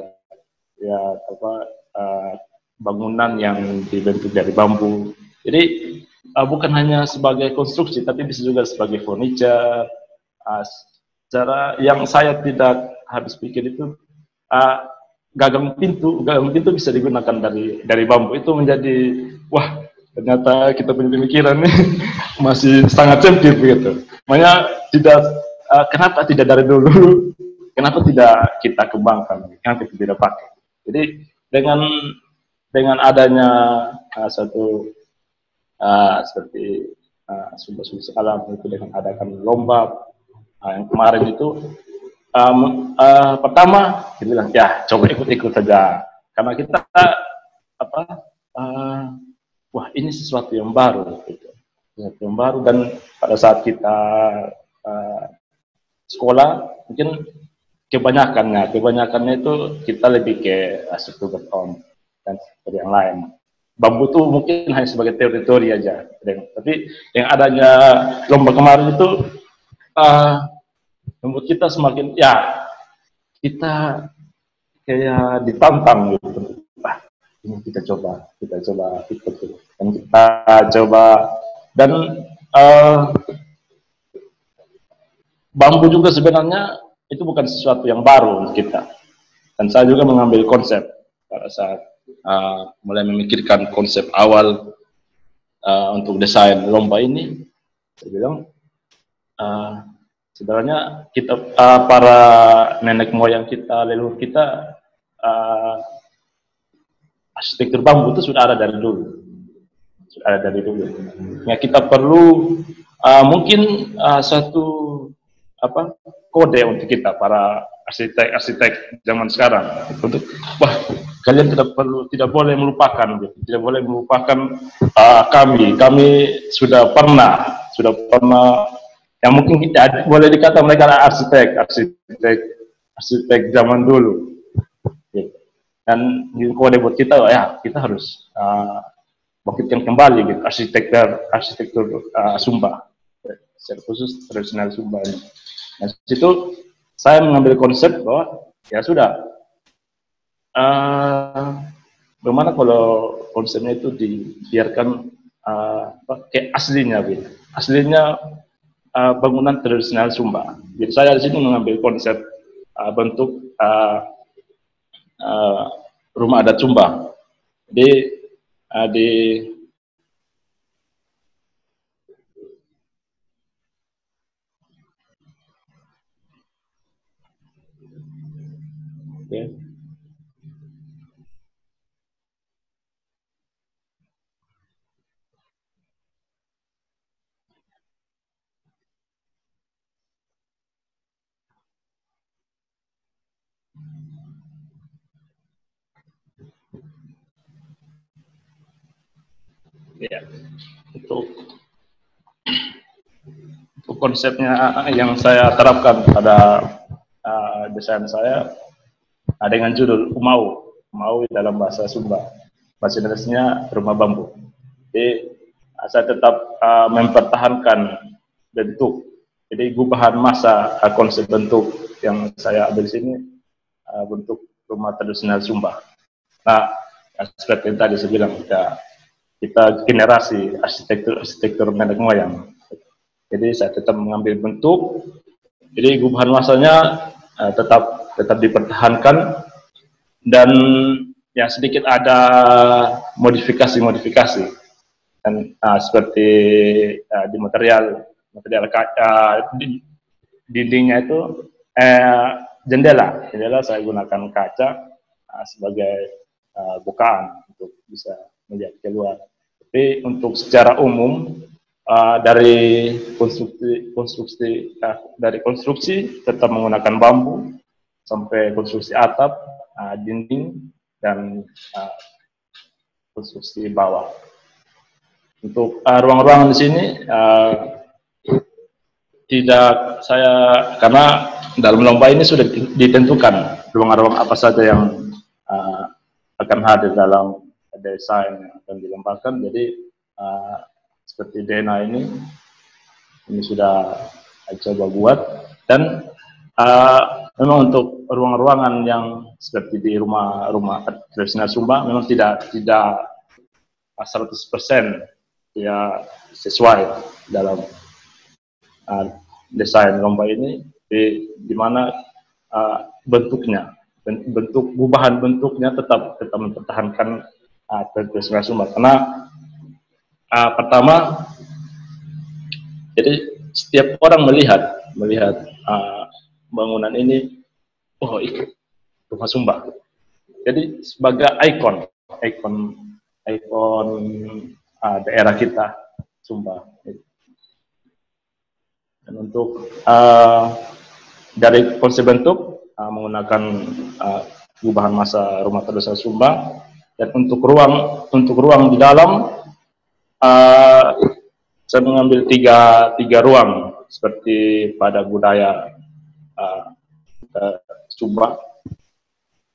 bangunan yang dibentuk dari bambu. Jadi bukan hanya sebagai konstruksi, tapi bisa juga sebagai furniture. Cara yang saya tidak habis pikir itu gagang pintu bisa digunakan dari bambu. Itu menjadi wah, ternyata kita punya pemikiran masih sangat sempit begitu. Makanya kenapa tidak dari dulu? Kenapa tidak kita kembangkan? Kenapa kita tidak pakai? Jadi dengan adanya satu seperti Sumba Solusi Alam itu, dengan adakan lomba yang kemarin itu, pertama kita bilang ya coba ikut saja, karena kita wah ini sesuatu yang baru gitu. Sesuatu yang baru. Dan pada saat kita sekolah mungkin kebanyakannya itu kita lebih ke struktur beton dan seperti yang lain. Bambu itu mungkin hanya sebagai teori aja, tapi yang adanya lomba kemarin itu membuat kita semakin ya kita kayak ditantang gitu. Ini kita coba ikut dan kita coba. Dan bambu juga sebenarnya itu bukan sesuatu yang baru untuk kita. Dan saya juga mengambil konsep pada saat mulai memikirkan konsep awal untuk desain lomba ini. Saya bilang sebenarnya kita para nenek moyang kita, leluhur kita, arsitektur bambu itu sudah ada dari dulu. Ya, kita perlu mungkin satu kode untuk kita para arsitek zaman sekarang untuk kalian tidak boleh melupakan gitu. Tidak boleh melupakan kami sudah pernah yang mungkin kita boleh dikata mereka adalah arsitek zaman dulu gitu. Dan kode buat kita ya kita harus bangkitkan kembali gitu arsitektur Sumba, secara khusus tradisional Sumba ini. Nah, situ saya mengambil konsep bahwa ya sudah, bagaimana kalau konsepnya itu dibiarkan kayak aslinya gitu. Aslinya bangunan tradisional Sumba. Jadi saya di sini mengambil konsep bentuk rumah adat Sumba. Jadi Ya, untuk konsepnya yang saya terapkan pada desain saya dengan judul Umau. Umau dalam bahasa Sumba. Bahasa Indonesianya rumah bambu. Jadi saya tetap mempertahankan bentuk. Jadi gubahan masa konsep bentuk yang saya ambil di sini bentuk rumah tradisional Sumba. Nah, seperti yang tadi saya bilang, kita generasi arsitektur nenek moyang. Jadi saya tetap mengambil bentuk. Jadi gubahan masanya tetap dipertahankan, dan ya sedikit ada modifikasi dan seperti di material kaca dindingnya itu jendela saya gunakan kaca sebagai bukaan untuk bisa melihat keluar. Tapi untuk secara umum dari konstruksi tetap menggunakan bambu sampai konstruksi atap, dinding, dan konstruksi bawah. Untuk ruang-ruangan di sini karena dalam lomba ini sudah ditentukan ruang-ruang apa saja yang akan hadir dalam desain yang akan dilombakan. Jadi seperti Dena ini sudah coba buat, dan memang untuk ruang-ruangan yang seperti di rumah tradisional Sumba memang tidak 100% ya sesuai dalam desain lomba ini, di mana gubahan bentuknya tetap mempertahankan tradisional Sumba. Karena pertama, jadi setiap orang melihat bangunan ini, oh itu rumah Sumba. Jadi sebagai ikon daerah kita Sumba. Dan untuk dari konsep bentuk menggunakan gubahan masa rumah tradisional Sumba, dan untuk ruang di dalam saya mengambil tiga ruang seperti pada budaya Sumba.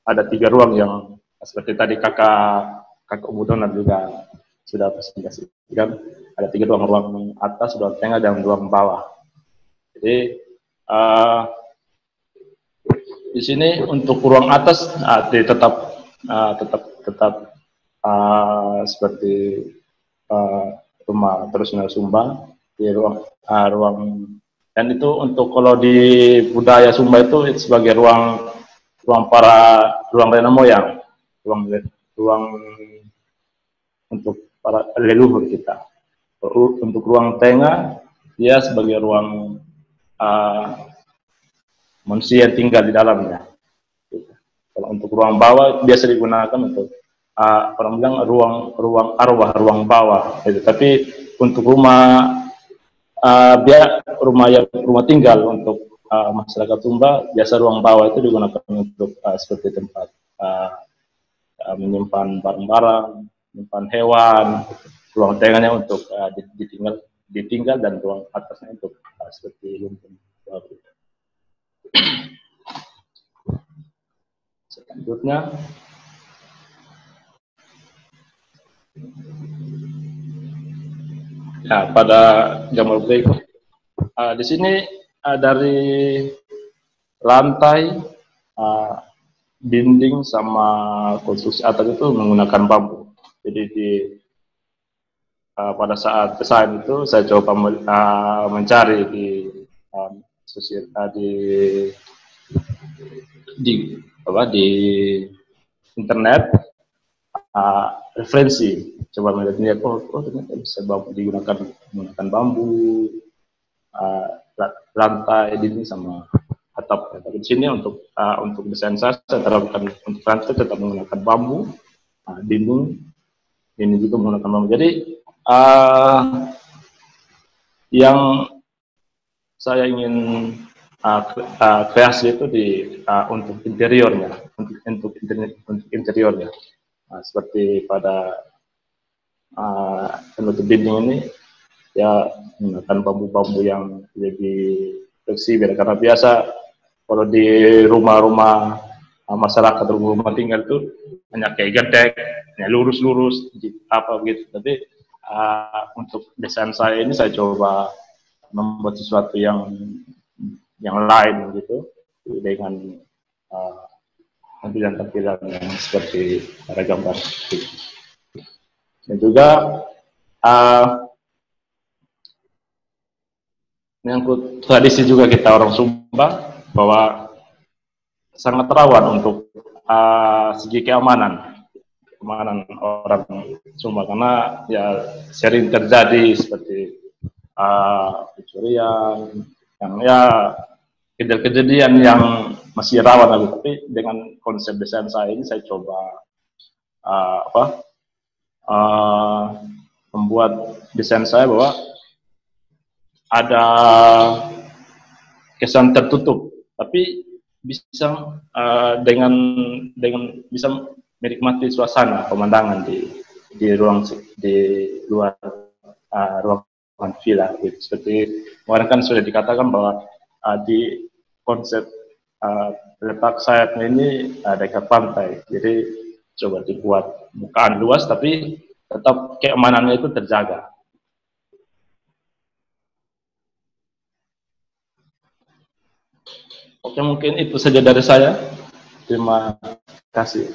Ada 3 ruang yang seperti tadi kakak Umudonan juga sudah presentasikan. Ada 3 ruang atas, ruang tengah, dan ruang bawah. Jadi di sini untuk ruang atas tetap seperti rumah tradisional Sumba di ruang dan itu untuk kalau di budaya Sumba itu sebagai ruang nenek moyang, ruang untuk para leluhur kita. Untuk ruang tengah dia sebagai ruang manusia yang tinggal di dalamnya. Kalau untuk ruang bawah biasa digunakan untuk orang bilang ruang arwah, ruang bawah. Tapi untuk rumah tinggal untuk masyarakat Sumba, biasa ruang bawah itu digunakan untuk seperti tempat menyimpan barang-barang, menyimpan hewan. Ruang tengahnya untuk ditinggal, dan ruang atasnya untuk seperti lumpur. Selanjutnya, pada gambar berikut, di sini dari lantai, dinding sama konstruksi atap itu menggunakan bambu. Jadi pada saat desain itu saya coba mencari di internet referensi, coba melihat ternyata bisa menggunakan bambu, lantai, dinding sama atap. Tapi di sini untuk desain saya terapkan untuk lantai tetap menggunakan bambu, dinding juga menggunakan bambu. Jadi yang saya ingin kreasi itu untuk interiornya, untuk interiornya. Seperti pada penutup dinding ini ya menggunakan bambu-bambu yang lebih fleksibel, karena biasa kalau di rumah-rumah masyarakat atau rumah tinggal itu hanya kayak gedek, hanya lurus-lurus apa begitu. Tapi untuk desain saya ini saya coba membuat sesuatu yang lain gitu, dengan tampilan-tampilan yang seperti pada gambar. Dan juga menyangkut tradisi juga kita orang Sumba, bahwa sangat rawan untuk segi keamanan orang Sumba, karena ya sering terjadi seperti pencurian, yang ya kejadian yang masih rawan lagi. Tapi dengan konsep desain saya ini saya coba membuat desain saya bahwa ada kesan tertutup, tapi bisa dengan bisa menikmati suasana pemandangan di luar ruangan villa gitu. Seperti kemarin kan sudah dikatakan bahwa di konsep letak sayapnya ini dekat pantai, jadi coba dibuat bukaan luas tapi tetap keamanannya itu terjaga. Oke, mungkin itu saja dari saya. Terima kasih.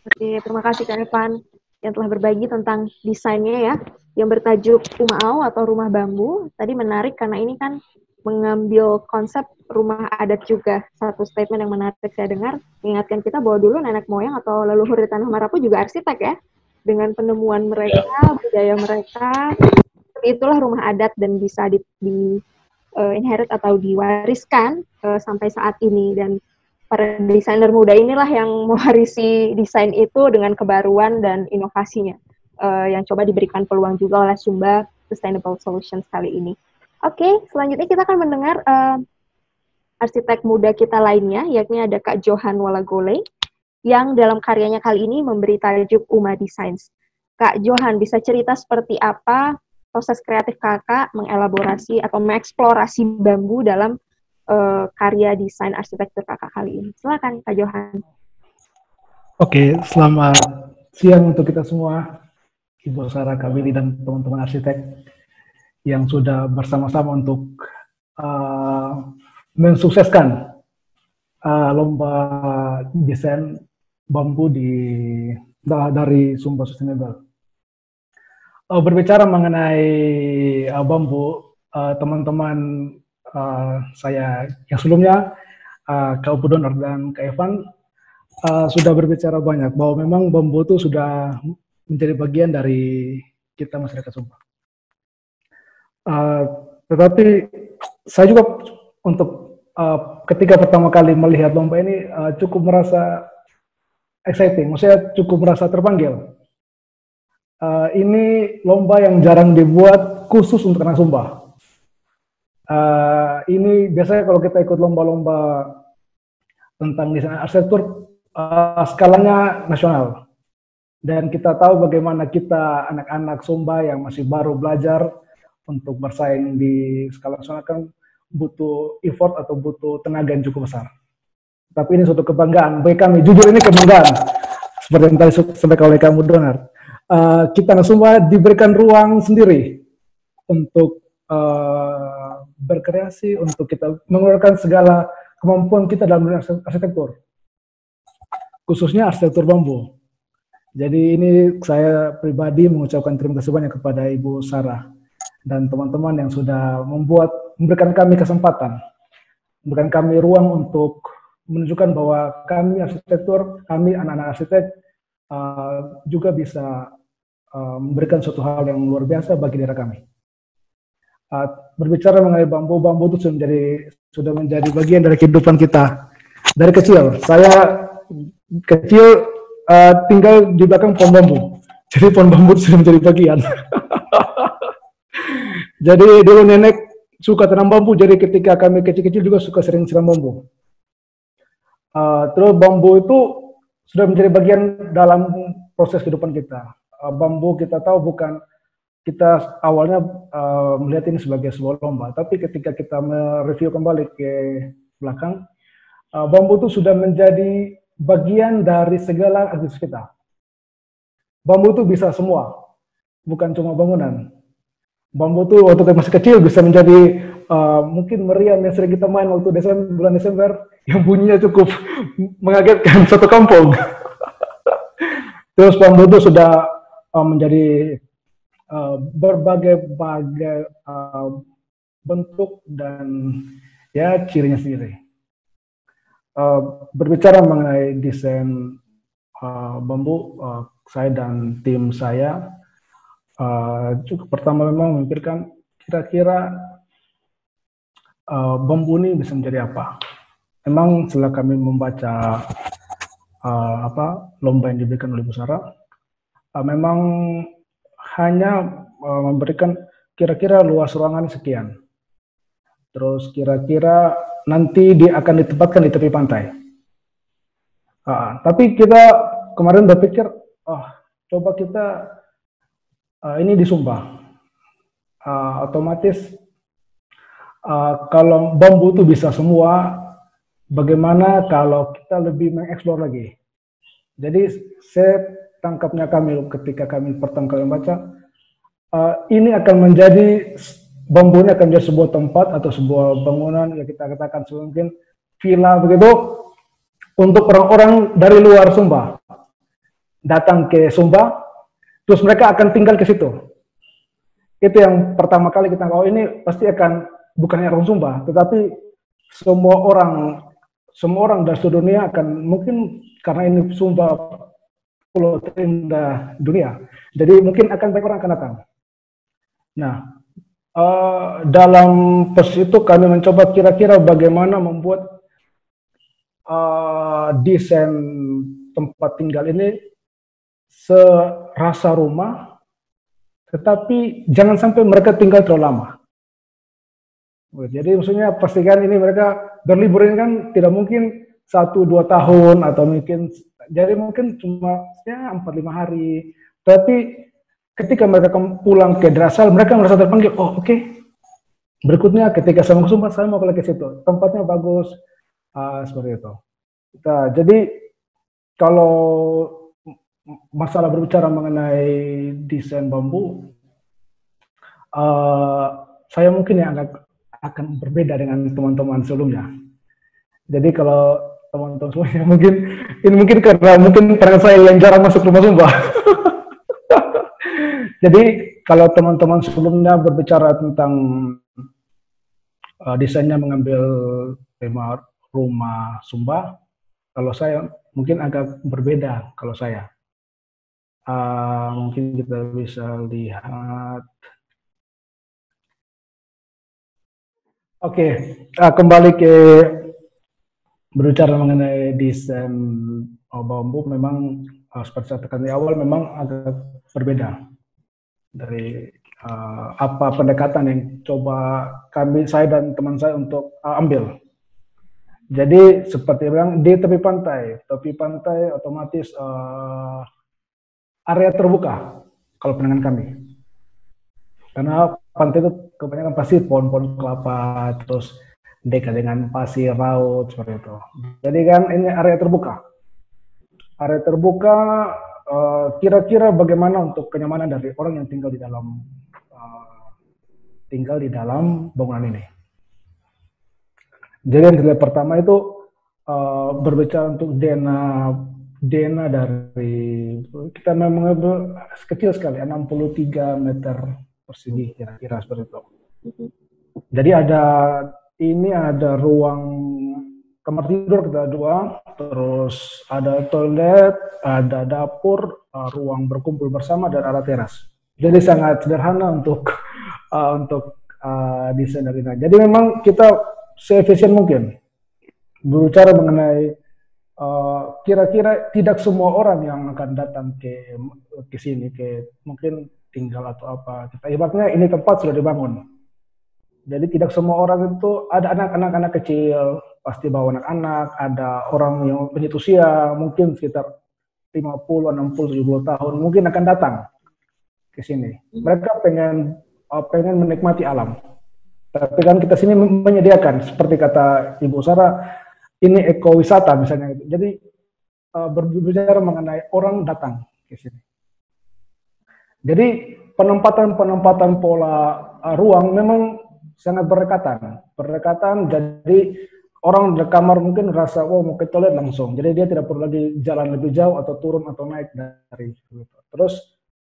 Oke, terima kasih Kak Evan yang telah berbagi tentang desainnya ya, yang bertajuk Umaau atau rumah bambu. Tadi menarik karena ini kan mengambil konsep rumah adat juga. Satu statement yang menarik saya dengar, mengingatkan kita bahwa dulu nenek moyang atau leluhur di Tanah Marapu juga arsitek ya. Dengan penemuan mereka, budaya mereka, itulah rumah adat dan bisa inherit atau diwariskan sampai saat ini. Dan para desainer muda inilah yang mewarisi desain itu dengan kebaruan dan inovasinya, yang coba diberikan peluang juga oleh Sumba Sustainable Solutions kali ini. Oke, selanjutnya kita akan mendengar arsitek muda kita lainnya, yakni ada Kak Johan Walagole, yang dalam karyanya kali ini memberi tajuk Uma Designs. Kak Johan, bisa cerita seperti apa proses kreatif kakak mengelaborasi atau mengeksplorasi bambu dalam karya desain arsitektur kakak kali ini? Silakan Kak Johan. Oke, selamat siang untuk kita semua, Ibu Sarah, Kak Willy, dan teman-teman arsitek yang sudah bersama-sama untuk mensukseskan lomba desain bambu dari Sumba Sustainable. Berbicara mengenai bambu, teman-teman saya yang sebelumnya, Kak Upu Donar dan Kak Evan, sudah berbicara banyak bahwa memang bambu itu sudah menjadi bagian dari kita masyarakat Sumba. Tetapi saya juga untuk ketika pertama kali melihat lomba ini cukup merasa exciting, maksudnya cukup merasa terpanggil. Ini lomba yang jarang dibuat khusus untuk anak Sumba. Ini biasanya kalau kita ikut lomba-lomba tentang desain arsitektur, skalanya nasional. Dan kita tahu bagaimana kita anak-anak Sumba yang masih baru belajar untuk bersaing di skala nasional kan butuh effort atau butuh tenaga yang cukup besar. Tapi ini suatu kebanggaan bagi kami, jujur ini kebanggaan. Seperti yang tadi sampaikan oleh kamu Donar. Kita anak Sumba diberikan ruang sendiri untuk berkreasi, untuk kita mengeluarkan segala kemampuan kita dalam arsitektur, khususnya arsitektur bambu. Jadi ini saya pribadi mengucapkan terima kasih banyak kepada Ibu Sarah dan teman-teman yang sudah memberikan kami kesempatan, memberikan kami ruang untuk menunjukkan bahwa kami arsitektur, kami anak-anak arsitek juga bisa memberikan suatu hal yang luar biasa bagi diri kami. Berbicara mengenai bambu itu sudah menjadi bagian dari kehidupan kita dari kecil. Saya kecil tinggal di belakang pohon bambu, jadi pohon bambu sudah menjadi bagian. Jadi dulu nenek suka tanam bambu, jadi ketika kami kecil-kecil juga suka sering siram bambu. Terus bambu itu sudah menjadi bagian dalam proses kehidupan kita. Bambu kita tahu bukan kita awalnya melihat ini sebagai sebuah lomba, tapi ketika kita mereview kembali ke belakang, bambu itu sudah menjadi bagian dari segala aktivitas kita. Bambu itu bisa semua, bukan cuma bangunan. Bambu itu waktu kita masih kecil bisa menjadi mungkin meriam yang sering kita main waktu bulan Desember, yang bunyinya cukup mengagetkan satu kampung. Terus bambu itu sudah menjadi berbagai bentuk dan ya cirinya sendiri. Berbicara mengenai desain bambu, saya dan tim saya juga pertama memang memikirkan kira-kira bambu ini bisa menjadi apa. Memang setelah kami membaca lomba yang diberikan oleh Bu Sarah, memang hanya memberikan kira-kira luas ruangan sekian. Terus kira-kira nanti dia akan ditempatkan di tepi pantai. Tapi kita kemarin berpikir, coba kita ini di Sumba. Otomatis kalau bambu itu bisa semua, bagaimana kalau kita lebih mengeksplor lagi? Jadi saya tangkapnya kami ketika kami pertama kali membaca, ini akan menjadi bambu ini akan menjadi sebuah tempat atau sebuah bangunan yang kita katakan mungkin villa begitu untuk orang-orang dari luar Sumba datang ke Sumba, terus mereka akan tinggal ke situ. Itu yang pertama kali kita tahu, ini pasti akan bukan hanya orang Sumba, tetapi semua orang dari seluruh dunia akan, mungkin karena ini Sumba pulau terindah dunia, jadi mungkin akan banyak orang akan datang. Nah, dalam proses itu kami mencoba kira-kira bagaimana membuat desain tempat tinggal ini serasa rumah, tetapi jangan sampai mereka tinggal terlalu lama. Jadi maksudnya pastikan ini mereka berlibur ini kan tidak mungkin 1-2 tahun atau mungkin, jadi mungkin cuma ya 4-5 hari. Tapi ketika mereka pulang ke Drasal, mereka merasa terpanggil, oh oke. Berikutnya ketika saya mau ke Sumba, saya mau ke situ. Tempatnya bagus, seperti itu. Nah, jadi kalau masalah berbicara mengenai desain bambu, saya mungkin yang akan berbeda dengan teman-teman sebelumnya. Jadi kalau teman-teman sebelumnya mungkin karena karena saya yang jarang masuk rumah Sumba. Jadi kalau teman-teman sebelumnya berbicara tentang desainnya mengambil tema rumah Sumba, kalau saya mungkin agak berbeda. Kalau saya mungkin kita bisa lihat. Oke, kembali ke berbicara mengenai desain bambu, memang seperti saya katakan di awal memang agak berbeda dari apa pendekatan yang coba saya dan teman saya untuk ambil. Jadi seperti bilang di tepi pantai otomatis area terbuka kalau pandangan kami, karena pantai itu kebanyakan pasti pohon-pohon kelapa, terus dekat dengan pasir laut seperti itu. Jadi kan ini area terbuka. Area terbuka, kira-kira bagaimana untuk kenyamanan dari orang yang tinggal di dalam bangunan ini. Jadi yang kita pertama itu berbicara untuk dena dari, kita mengambil kecil sekali, 63 meter persegi kira-kira seperti itu. Jadi ada ruang kamar tidur kita 2, terus ada toilet, ada dapur, ruang berkumpul bersama, dan ada teras. Jadi sangat sederhana untuk desain dari ini. Jadi memang kita seefisien mungkin berbicara mengenai kira-kira tidak semua orang yang akan datang ke sini, mungkin tinggal atau apa. Kita ibaratnya ini tempat sudah dibangun. Jadi tidak semua orang itu, ada anak-anak kecil, pasti bawa anak-anak, ada orang yang lanjut usia, mungkin sekitar 50, 60, 70 tahun, mungkin akan datang ke sini. Mereka pengen menikmati alam. Tapi kan kita sini menyediakan, seperti kata Ibu Sarah, ini ekowisata misalnya. Jadi berbicara mengenai orang datang ke sini. Jadi penempatan pola ruang memang sangat berdekatan. Jadi orang di kamar mungkin rasa, oh mau ke toilet langsung. Jadi dia tidak perlu lagi jalan lebih jauh atau turun atau naik dari itu. Terus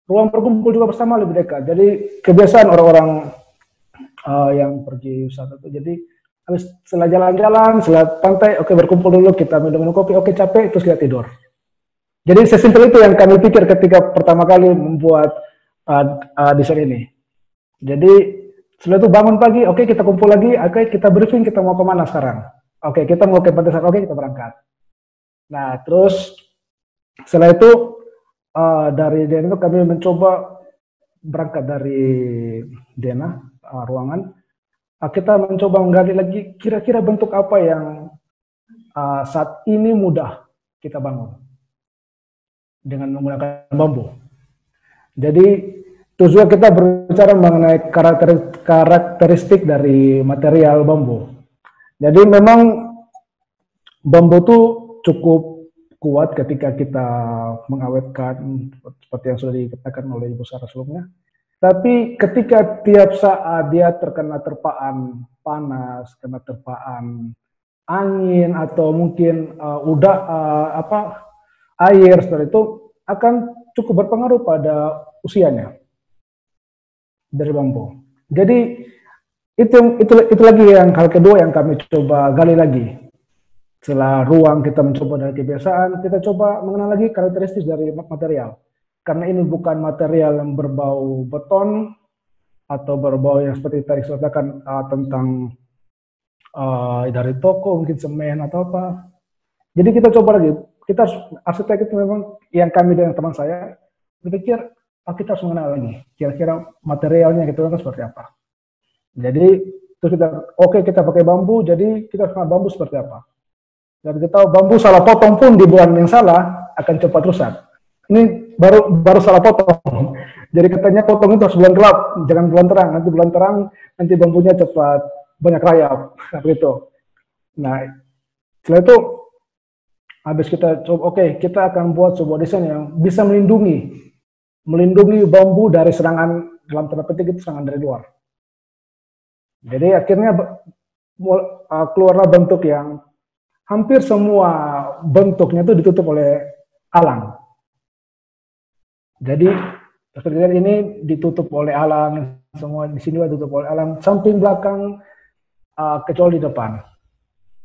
ruang berkumpul juga bersama lebih dekat. Jadi kebiasaan orang-orang yang pergi wisata itu, jadi habis setelah jalan-jalan, setelah pantai, oke berkumpul dulu, kita minum kopi, oke capek, terus kita tidur. Jadi sesimpel itu yang kami pikir ketika pertama kali membuat desain ini. Jadi setelah itu bangun pagi, oke kita kumpul lagi, oke kita briefing, kita mau kemana sekarang? Oke kita mau ke pantai, oke kita berangkat. Nah terus setelah itu dari Dena itu kami mencoba berangkat dari Dena ruangan, kita mencoba menggali lagi kira-kira bentuk apa yang saat ini mudah kita bangun dengan menggunakan bambu. Jadi terus juga kita berbicara mengenai karakteristik dari material bambu. Jadi memang bambu itu cukup kuat ketika kita mengawetkan, seperti yang sudah dikatakan oleh Ibu Sarah sebelumnya. Tapi ketika tiap saat dia terkena terpaan panas, kena terpaan angin atau mungkin air seperti itu, akan cukup berpengaruh pada usianya dari bambu. Jadi itu lagi yang hal kedua yang kami coba gali lagi. Setelah ruang kita mencoba dari kebiasaan, kita coba mengenal lagi karakteristik dari material. Karena ini bukan material yang berbau beton atau berbau yang seperti tadi saya katakan tentang dari toko, mungkin semen atau apa. Jadi kita coba lagi. Kita arsitek itu memang yang kami dengan teman saya berpikir, kita harus mengenal lagi kira-kira materialnya kita kan seperti apa. Jadi terus kita pakai bambu, jadi kita harus mengenal bambu seperti apa. Dan kita tahu bambu salah potong pun di bulan yang salah akan cepat rusak. Ini baru salah potong. Jadi katanya potong itu harus bulan gelap, jangan bulan terang. Nanti bulan terang nanti bambunya cepat banyak rayap, begitu. Nah, setelah itu habis kita coba, kita akan buat sebuah desain yang bisa melindungi bambu dari serangan, dalam tanda petik itu serangan dari luar. Jadi akhirnya keluarlah bentuk yang hampir semua bentuknya itu ditutup oleh alang. Jadi ini ditutup oleh alang, semua di sini ditutup oleh alang, samping belakang kecuali di depan.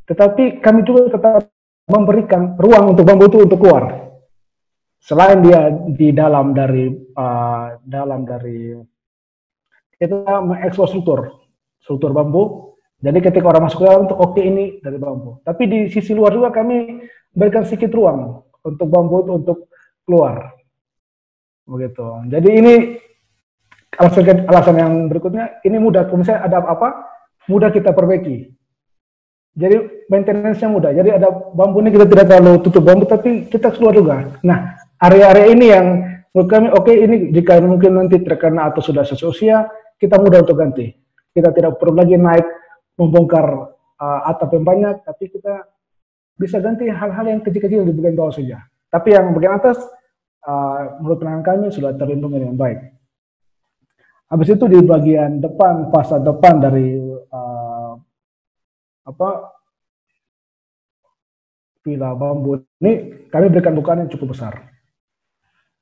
Tetapi kami juga tetap memberikan ruang untuk bambu itu untuk keluar. Selain dia di dalam dari kita mengekspos struktur bambu. Jadi ketika orang masuk ke dalam untuk ini dari bambu. Tapi di sisi luar juga kami berikan sedikit ruang untuk bambu itu untuk keluar. Begitu. Jadi ini alasan yang berikutnya, ini mudah. Kalau misalnya ada apa, mudah kita perbaiki. Jadi maintenance-nya mudah. Jadi ada bambu ini kita tidak terlalu tutup bambu, tapi kita keluar juga. Nah, area-area ini yang menurut kami ini jika mungkin nanti terkena atau sudah sesuai usia, kita mudah untuk ganti. Kita tidak perlu lagi naik membongkar atap yang banyak, tapi kita bisa ganti hal-hal yang kecil-kecil di bagian bawah saja. Tapi yang bagian atas, menurut pandangan kami sudah terlindungi dengan baik. Habis itu di bagian depan, fasad depan dari villa bambu ini, kami berikan bukaan yang cukup besar.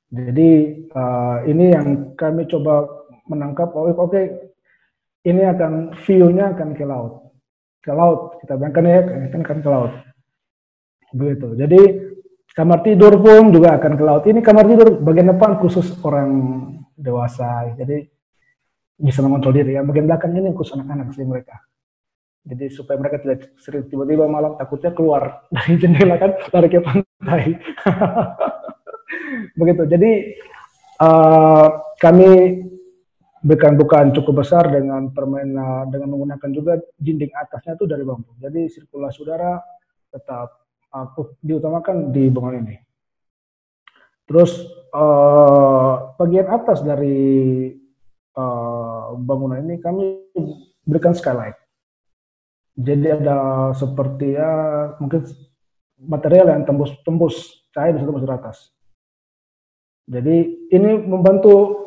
Jadi ini yang kami coba menangkap, ini akan view-nya akan ke laut, kita bayangkan ya, kan ke laut. Begitu. Jadi kamar tidur pun juga akan ke laut. Ini kamar tidur bagian depan khusus orang dewasa, jadi bisa mengontrol diri. Yang bagian belakang ini khusus anak-anak sih mereka. Jadi supaya mereka tidak sering tiba-tiba malam takutnya keluar dari jendela kan, lari ke pantai. Begitu. Jadi kami bukan cukup besar dengan permainan dengan menggunakan juga dinding atasnya itu dari bambu. Jadi sirkulasi udara tetap diutamakan di bangunan ini. Terus bagian atas dari bangunan ini kami berikan skylight. Jadi ada seperti ya mungkin material yang tembus cahaya bisa tembus dari atas. Jadi ini membantu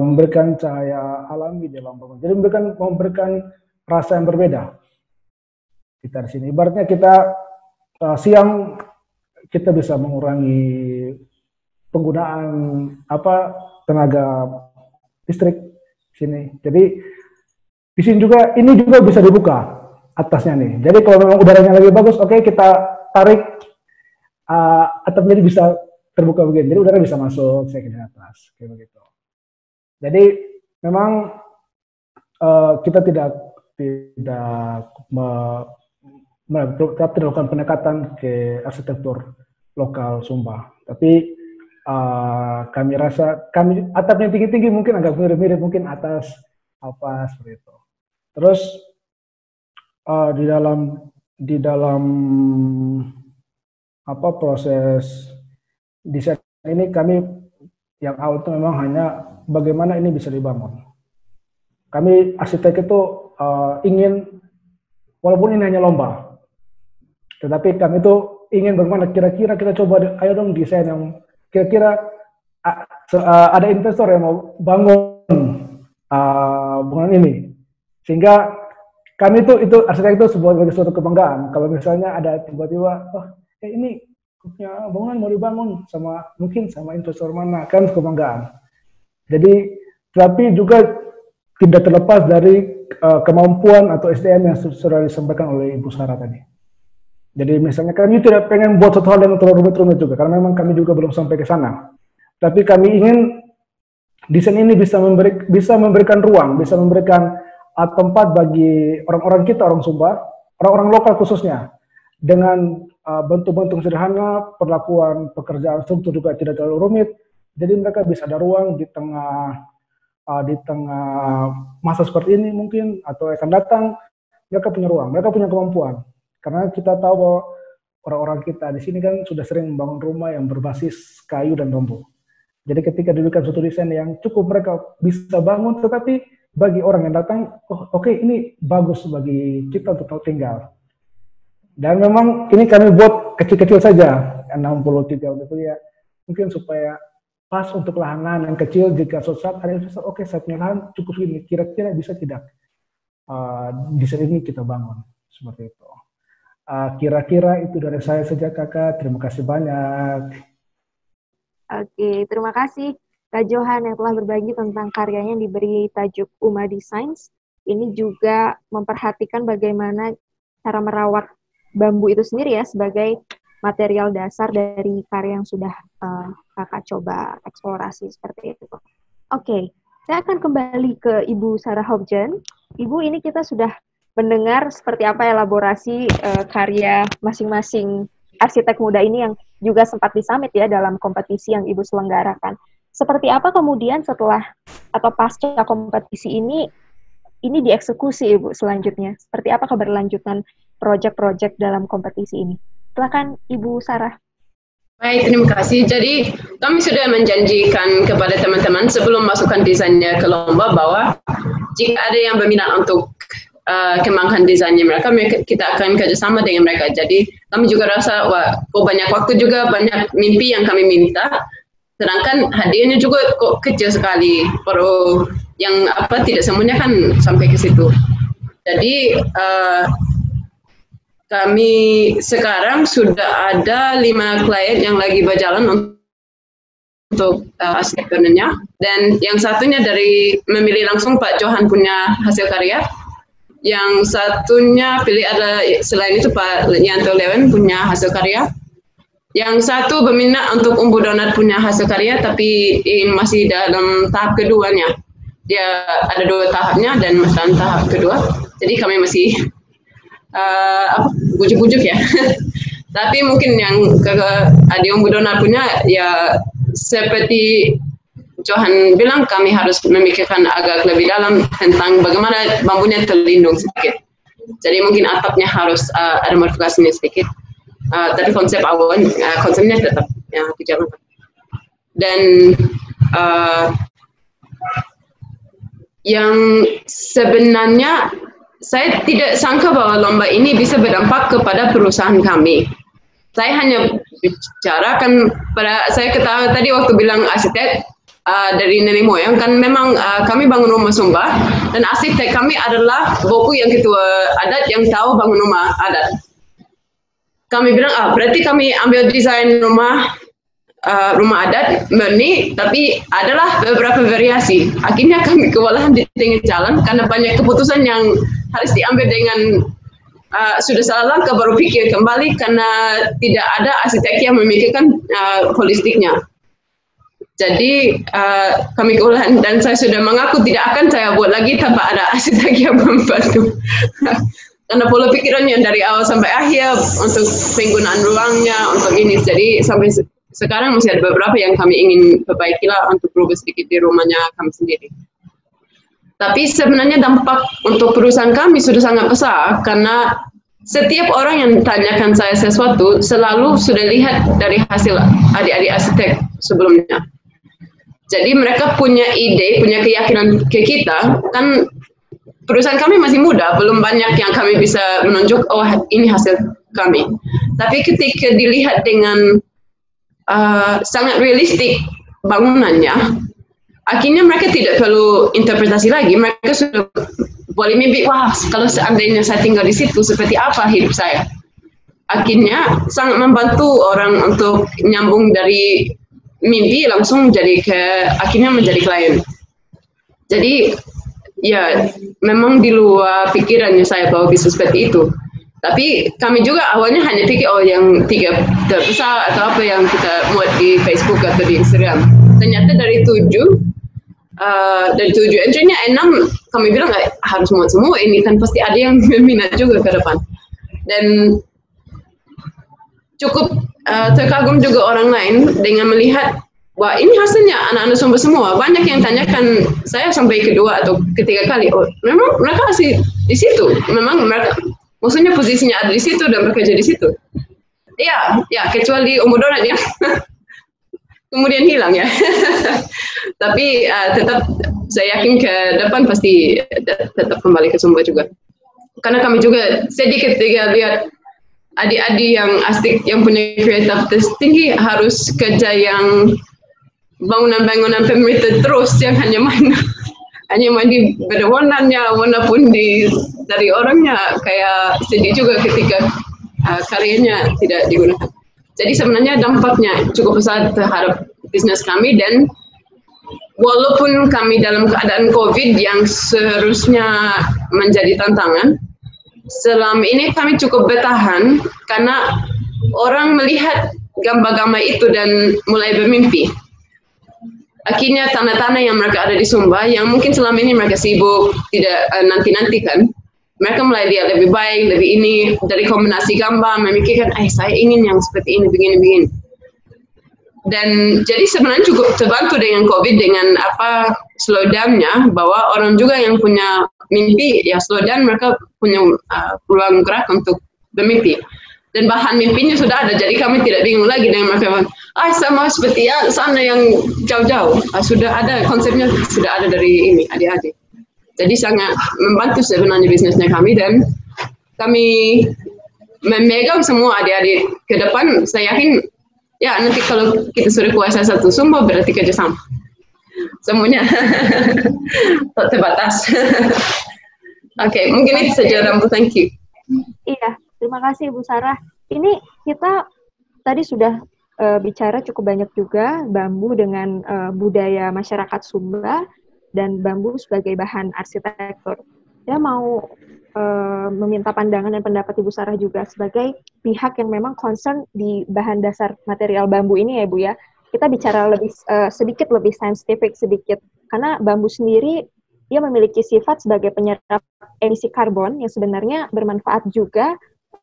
memberikan cahaya alami dalam bangunan. Jadi memberikan rasa yang berbeda. Kita di sini, ibaratnya kita siang kita bisa mengurangi penggunaan tenaga listrik sini. Jadi di sini juga ini juga bisa dibuka atasnya nih. Jadi kalau memang udaranya lagi bagus, oke, kita tarik atapnya ini bisa terbuka begini, jadi udara bisa masuk saya ke atas, kayak begitu. Jadi memang kita tidak melakukan pendekatan ke arsitektur lokal Sumba, tapi kami rasa atapnya tinggi-tinggi mungkin agak mirip-mirip mungkin atas apa seperti itu. Terus di dalam proses desain ini kami yang awal itu memang hanya bagaimana ini bisa dibangun. Kami arsitek itu ingin, walaupun ini hanya lomba, tetapi kami itu ingin bagaimana kira-kira kita coba, ayo dong desain yang kira-kira ada investor yang mau bangun bangunan ini, sehingga kami itu arsitek itu sebagai suatu kebanggaan. Kalau misalnya ada tiba-tiba, ini bangunan mau dibangun mungkin sama investor mana, kan kebanggaan. Jadi tapi juga tidak terlepas dari kemampuan atau SDM yang sudah disampaikan oleh Ibu Sarah tadi. Jadi misalnya kami tidak pengen buat satu hal yang terlalu rumit-rumit juga, karena memang kami juga belum sampai ke sana. Tapi kami ingin desain ini bisa memberikan ruang, bisa memberikan tempat bagi orang-orang kita, orang Sumba, orang-orang lokal khususnya, dengan bentuk-bentuk sederhana, perlakuan pekerjaan struktur juga tidak terlalu rumit, jadi mereka bisa ada ruang di tengah masa seperti ini mungkin, atau akan datang, mereka punya ruang, mereka punya kemampuan. Karena kita tahu bahwa orang-orang kita di sini kan sudah sering membangun rumah yang berbasis kayu dan bambu. Jadi ketika diberikan suatu desain yang cukup mereka bisa bangun, tetapi bagi orang yang datang, oke, ini bagus bagi kita untuk tinggal. Dan memang ini kami buat kecil-kecil saja, 63 itu ya, mungkin supaya pas untuk lahan yang kecil. Jika suatu saat ada investor, oke, saya punya lahan cukup ini, kira-kira bisa tidak desain ini kita bangun, seperti itu. Kira-kira itu dari saya saja, Kakak. Terima kasih banyak. Oke, terima kasih Kak Johan yang telah berbagi tentang karyanya yang diberi tajuk Uma Designs. Ini juga memperhatikan bagaimana cara merawat bambu itu sendiri ya sebagai material dasar dari karya yang sudah Kakak coba eksplorasi seperti itu. Oke, saya akan kembali ke Ibu Sarah Hopjen. Ibu, ini kita sudah mendengar seperti apa elaborasi karya masing-masing arsitek muda ini yang juga sempat disamit ya dalam kompetisi yang Ibu selenggarakan. Seperti apa kemudian setelah atau pasca kompetisi ini dieksekusi Ibu selanjutnya? Seperti apa keberlanjutan proyek-proyek dalam kompetisi ini? Silakan Ibu Sarah. Baik, terima kasih. Jadi kami sudah menjanjikan kepada teman-teman sebelum masukkan desainnya ke lomba bahwa jika ada yang berminat untuk kembangkan desainnya mereka, kita akan kerjasama dengan mereka. Jadi kami juga rasa banyak waktu juga, banyak mimpi yang kami minta. Sedangkan hadiahnya juga kok kecil sekali, baru yang tidak semuanya kan sampai ke situ. Jadi kami sekarang sudah ada 5 klien yang lagi berjalan untuk arsitekturnya, dan yang satunya dari memilih langsung Pak Johan punya hasil karya, yang satunya pilih ada selain itu Pak Yanto Lewen punya hasil karya. Yang satu berminat untuk Umbu Donat punya hasil karya, tapi masih dalam tahap keduanya. Dia ada 2 tahapnya dan dalam tahap kedua. Jadi kami masih bujuk-bujuk ya. Tapi mungkin yang Adik Umbu Donat punya ya seperti Johan bilang, kami harus memikirkan agak lebih dalam tentang bagaimana bambunya terlindung sedikit. Jadi mungkin atapnya harus ada modifikasinya sedikit. Tapi konsepnya tetap dijalankan. Dan yang sebenarnya saya tidak sangka bahwa lomba ini bisa berdampak kepada perusahaan kami. Saya hanya bicarakan saya ketahui tadi waktu bilang arsitek dari nenek moyang, kan memang kami bangun rumah Sumba, dan arsitek kami adalah boku yang ketua adat yang tahu bangun rumah adat. Kami bilang, berarti kami ambil desain rumah adat murni, tapi adalah beberapa variasi. Akhirnya kami kewalahan di tengah jalan karena banyak keputusan yang harus diambil dengan sudah salah langkah baru pikir kembali karena tidak ada arsitek yang memikirkan holistiknya. Jadi kami kewalahan dan saya sudah mengaku tidak akan saya buat lagi tanpa ada arsitek yang membantu. Karena pola pikirannya dari awal sampai akhir untuk penggunaan ruangnya, untuk ini. Jadi sampai sekarang masih ada beberapa yang kami ingin perbaiki lah untuk berubah sedikit di rumahnya kami sendiri. Tapi sebenarnya dampak untuk perusahaan kami sudah sangat besar karena setiap orang yang tanyakan saya sesuatu selalu sudah lihat dari hasil adik-adik arsitek sebelumnya. Jadi mereka punya ide, punya keyakinan ke kita, kan perusahaan kami masih muda, belum banyak yang kami bisa menunjuk, oh ini hasil kami. Tapi ketika dilihat dengan sangat realistik bangunannya, akhirnya mereka tidak perlu interpretasi lagi, mereka sudah boleh mimpi, wah kalau seandainya saya tinggal di situ, seperti apa hidup saya. Akhirnya sangat membantu orang untuk nyambung dari mimpi langsung akhirnya menjadi klien. Jadi ya memang di luar pikirannya saya bahwa bisa seperti itu. Tapi kami juga awalnya hanya pikir, oh yang 3 terbesar atau apa yang kita muat di Facebook atau di Instagram. Ternyata dari 7 entry-nya 6 kami bilang harus muat semua ini, kan pasti ada yang minat juga ke depan. Dan cukup terkagum juga orang lain dengan melihat, wah ini hasilnya anak-anak Sumba semua. Banyak yang tanyakan saya sampai kedua atau ketiga kali, oh memang mereka masih di situ, memang mereka maksudnya posisinya ada di situ dan bekerja di situ. Ya kecuali umur donat ya. Kemudian hilang ya. Tapi tetap saya yakin ke depan pasti tetap kembali ke Sumba juga. Karena kami juga sedikit lihat adik-adik yang asik, yang punya kreativitas tinggi harus kerja yang bangunan-bangunan pemerintah terus, yang hanya main di warnanya, warna pun dari orangnya, kayak sedih juga ketika karyanya tidak digunakan. Jadi sebenarnya dampaknya cukup besar terhadap bisnis kami, dan walaupun kami dalam keadaan COVID yang seharusnya menjadi tantangan, selama ini kami cukup bertahan karena orang melihat gambar-gambar itu dan mulai bermimpi. Akhirnya tanah-tanah yang mereka ada di Sumba, yang mungkin selama ini mereka sibuk, tidak nanti-nantikan, mereka mulai lihat lebih baik, lebih ini, dari kombinasi gambar, memikirkan, saya ingin yang seperti ini, begini-begini. Dan jadi sebenarnya cukup terbantu dengan COVID, dengan slow down-nya, bahwa orang juga yang punya mimpi, ya slow down, mereka punya ruang gerak untuk bermimpi. Dan bahan mimpinya sudah ada, jadi kami tidak bingung lagi dengan mereka. Sama seperti sana yang jauh-jauh, sudah ada konsepnya, sudah ada dari ini adik-adik. Jadi sangat membantu sebenarnya bisnisnya kami, dan kami memegang semua adik-adik ke depan. Saya yakin ya nanti kalau kita sudah kuasa satu Sumba berarti kerjasama. Semuanya tak terbatas. Oke, mungkin itu saja Rambu, thank you. Iya, terima kasih Bu Sarah. Ini kita tadi sudah bicara cukup banyak juga bambu dengan budaya masyarakat Sumba dan bambu sebagai bahan arsitektur. Saya mau meminta pandangan dan pendapat Ibu Sarah juga sebagai pihak yang memang concern di bahan dasar material bambu ini ya Bu ya. Kita bicara sedikit lebih scientific sedikit, karena bambu sendiri dia memiliki sifat sebagai penyerap emisi karbon yang sebenarnya bermanfaat juga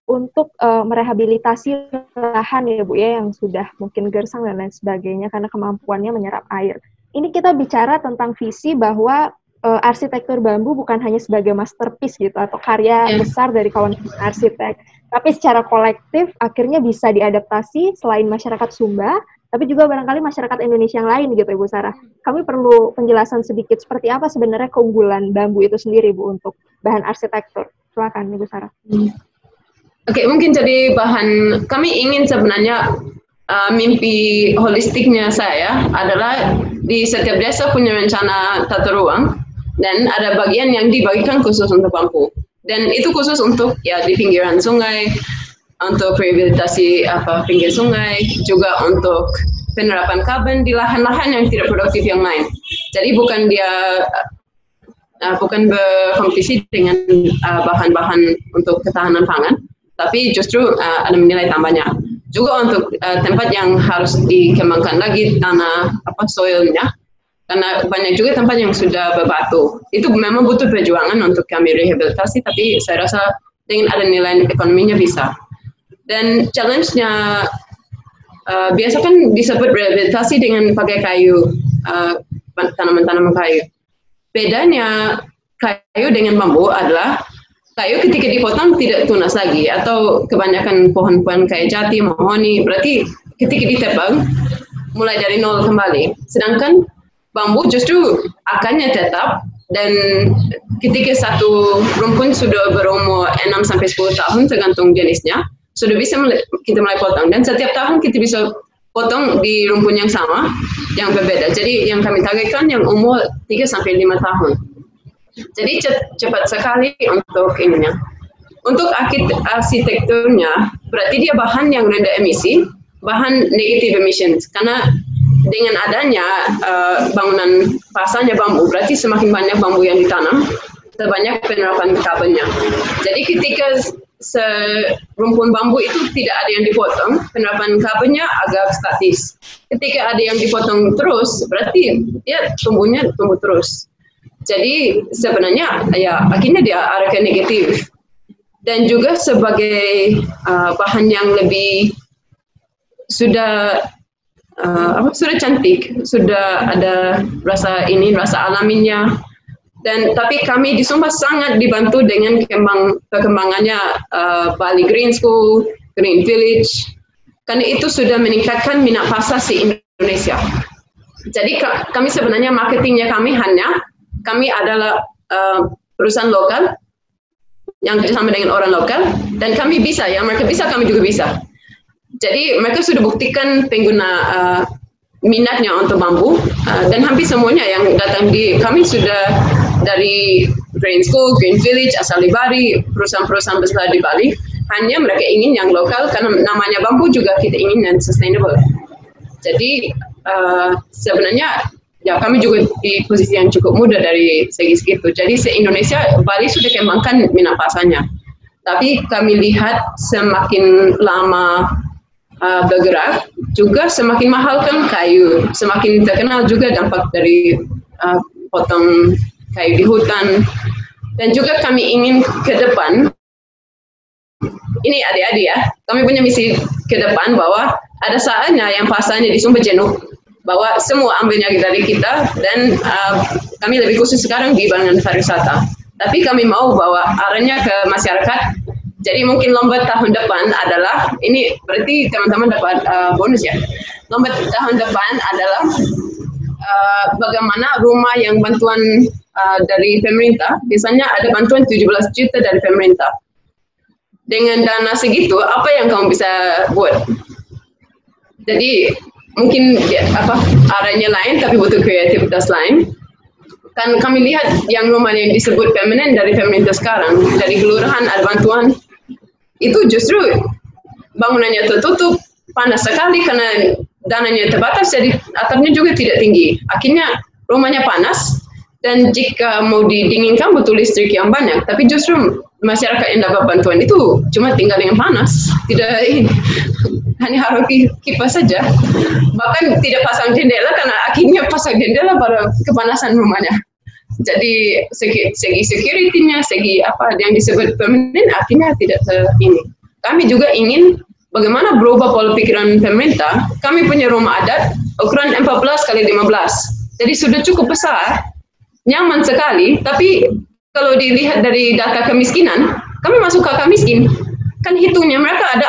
untuk merehabilitasi lahan ya Bu ya, yang sudah mungkin gersang dan lain sebagainya karena kemampuannya menyerap air. ini kita bicara tentang visi bahwa arsitektur bambu bukan hanya sebagai masterpiece gitu atau karya besar dari kawan arsitek, tapi secara kolektif akhirnya bisa diadaptasi selain masyarakat Sumba, tapi juga barangkali masyarakat Indonesia yang lain gitu Ibu Sarah. Kami perlu penjelasan sedikit seperti apa sebenarnya keunggulan bambu itu sendiri Bu untuk bahan arsitektur. Silakan Ibu Sarah. Oke, mungkin jadi bahan, kami ingin sebenarnya mimpi holistiknya saya adalah di setiap desa punya rencana tata ruang, dan ada bagian yang dibagikan khusus untuk bambu. Dan itu khusus untuk ya di pinggiran sungai, untuk rehabilitasi pinggir sungai, juga untuk penerapan karbon di lahan-lahan yang tidak produktif yang lain. Jadi bukan bukan berkompetisi dengan bahan-bahan untuk ketahanan pangan, tapi justru ada nilai tambahnya. Juga untuk tempat yang harus dikembangkan lagi tanah soilnya, karena banyak juga tempat yang sudah berbatu. Itu memang butuh perjuangan untuk kami rehabilitasi, tapi saya rasa dengan ada nilai ekonominya bisa. Dan challenge-nya biasa kan disebut rehabilitasi dengan pakai kayu, tanaman-tanaman kayu. Bedanya kayu dengan bambu adalah kayu ketika dipotong tidak tunas lagi, atau kebanyakan pohon-pohon kayak jati, mahoni, berarti ketika ditebang mulai dari nol kembali. Sedangkan bambu justru akarnya tetap, dan ketika satu rumpun sudah berumur 6-10 tahun tergantung jenisnya, sudah bisa kita mulai potong, dan setiap tahun kita bisa potong di rumpun yang sama, yang berbeda. Jadi yang kami targetkan yang umur 3-5 tahun. Jadi cepat sekali untuk ininya. Untuk arsitekturnya, berarti dia bahan yang rendah emisi, bahan negative emissions, karena dengan adanya bangunan pasarnya bambu, berarti semakin banyak bambu yang ditanam, sebanyak penerapan karbonnya. Jadi ketika serumpun bambu itu tidak ada yang dipotong, penerapan karbonnya agak statis. Ketika ada yang dipotong terus, berarti ya tumbuh terus. Jadi sebenarnya ya akhirnya dia arah ke negatif. Dan juga sebagai bahan yang lebih sudah cantik, sudah ada rasa alaminya. Dan tapi kami di Sumba sangat dibantu dengan perkembangannya Bali Green School, Green Village, karena itu sudah meningkatkan minat pasar di Indonesia. Jadi kami sebenarnya marketingnya kami adalah perusahaan lokal yang bersama dengan orang lokal, dan kami bisa, yang mereka bisa kami juga bisa. Jadi mereka sudah buktikan pengguna minatnya untuk bambu, dan hampir semuanya yang datang di kami sudah dari Green School, Green Village, asal di Bali, perusahaan-perusahaan besar di Bali. Hanya mereka ingin yang lokal karena namanya bambu juga kita ingin yang sustainable. Jadi sebenarnya ya kami juga di posisi yang cukup muda dari segi segitu. Jadi se-Indonesia Bali sudah kembangkan minat pasarnya. Tapi kami lihat semakin lama bergerak, juga semakin mahal kan kayu, semakin terkenal juga dampak dari potong kayu di hutan. Dan juga kami ingin ke depan, ini adik-adik ya, kami punya misi ke depan bahwa ada saatnya yang pasarnya di Sumba jenuh, bahwa semua ambilnya dari kita, dan kami lebih khusus sekarang di bangunan pariwisata. Tapi kami mau bawa arahnya ke masyarakat. Jadi mungkin lomba tahun depan adalah, ini berarti teman-teman dapat bonus ya. Lomba tahun depan adalah bagaimana rumah yang bantuan dari pemerintah, biasanya ada bantuan 17 juta dari pemerintah. Dengan dana segitu, apa yang kamu bisa buat? Jadi mungkin arahnya lain, tapi butuh kreativitas lain. Kan kami lihat yang rumah yang disebut permanen dari pemerintah sekarang, dari kelurahan ada bantuan, itu justru bangunannya tertutup, panas sekali karena dananya terbatas, jadi atapnya juga tidak tinggi. Akhirnya rumahnya panas, dan jika mau didinginkan butuh listrik yang banyak, tapi justru masyarakat yang dapat bantuan itu cuma tinggal dengan panas, tidak hanya harus kipas saja. Bahkan tidak pasang jendela karena akhirnya pasang jendela pada kepanasan rumahnya. Jadi segi security-nya, segi apa yang disebut permanen, akhirnya tidak ini. Kami juga ingin bagaimana berubah pola pikiran pemerintah. Kami punya rumah adat ukuran 14 x 15. jadi sudah cukup besar, nyaman sekali. Tapi kalau dilihat dari data kemiskinan, kami masuk kakak miskin. Kan hitungnya mereka ada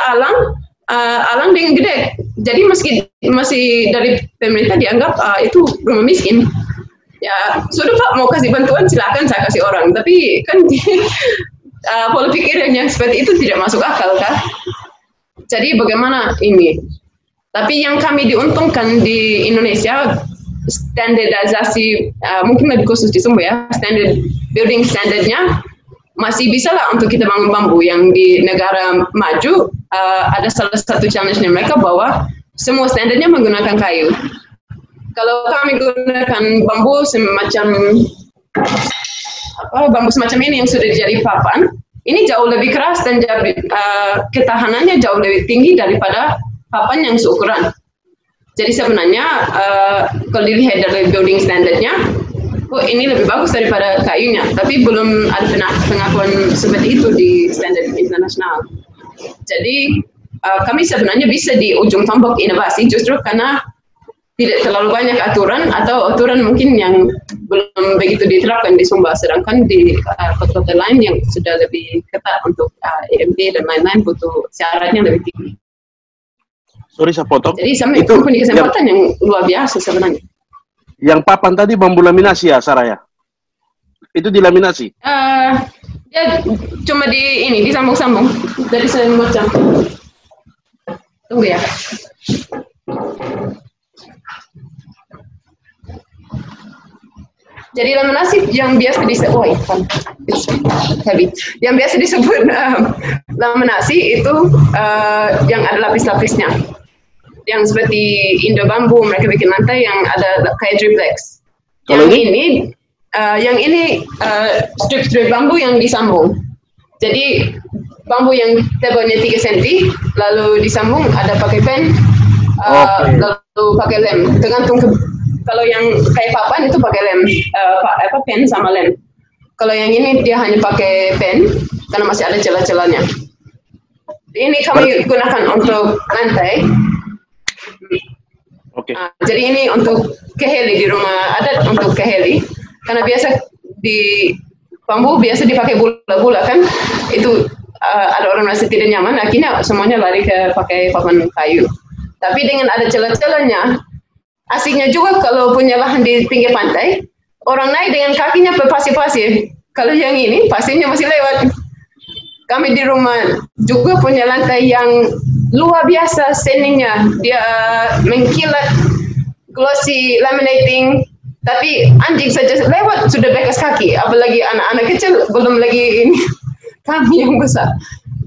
alang dengan gede. Jadi masih dari pemerintah dianggap itu rumah miskin. Ya sudah Pak, mau kasih bantuan silakan saya kasih orang. Tapi kan pola pikir yang seperti itu tidak masuk akal kan. Jadi bagaimana ini? Tapi yang kami diuntungkan di Indonesia, standarisasi mungkin lebih khusus di Sumba ya, building standarnya masih bisa lah untuk kita bangun bambu. Yang di negara maju ada salah satu challenge-nya mereka bahwa semua standarnya menggunakan kayu. Kalau kami gunakan bambu semacam ini yang sudah jadi papan, ini jauh lebih keras dan ketahanannya jauh lebih tinggi daripada papan yang seukuran. Jadi sebenarnya kalau dilihat dari building standarnya, ini lebih bagus daripada kayunya. Tapi belum ada pengakuan seperti itu di standar internasional. Jadi kami sebenarnya bisa di ujung tombak inovasi justru karena tidak terlalu banyak aturan atau aturan mungkin yang belum begitu diterapkan di Sumba, sedangkan di kota-kota lain yang sudah lebih ketat untuk EMP dan lain-lain butuh syaratnya lebih tinggi. Sorry saya potong. Jadi itu punya kesempatan yang luar biasa sebenarnya. Yang papan tadi bambu laminasi ya, Sarah ya? Itu dilaminasi? Ya cuma disambung-sambung dari semacam. Tunggu ya. Jadi laminasi yang biasa disebut, yang biasa disebut laminasi itu yang ada lapis-lapisnya, yang seperti Indo Bambu mereka bikin lantai yang ada kayak triplex. Yang ini strip bambu yang disambung. Jadi bambu yang tebalnya 3 cm lalu disambung ada pakai pen, lalu pakai lem. Tergantung kalau yang kayak papan itu pakai lem, pen sama lem. Kalau yang ini dia hanya pakai pen karena masih ada celah-celahnya. Ini kami gunakan untuk lantai. Jadi ini untuk keheli di rumah adat, untuk keheli. Karena biasa di bambu biasa dipakai bula-bula kan, itu ada orang masih tidak nyaman, akhirnya semuanya lari ke pakai papan kayu. Tapi dengan ada celah-celahnya, asiknya juga kalau punya lahan di pinggir pantai, orang naik dengan kakinya ke pasir-pasir. Kalau yang ini, pasirnya masih lewat. Kami di rumah juga punya lantai yang luar biasa seninya. Dia mengkilat, glossy, laminating, tapi anjing saja lewat sudah bekas kaki. Apalagi anak-anak kecil, belum lagi ini kami yang besar.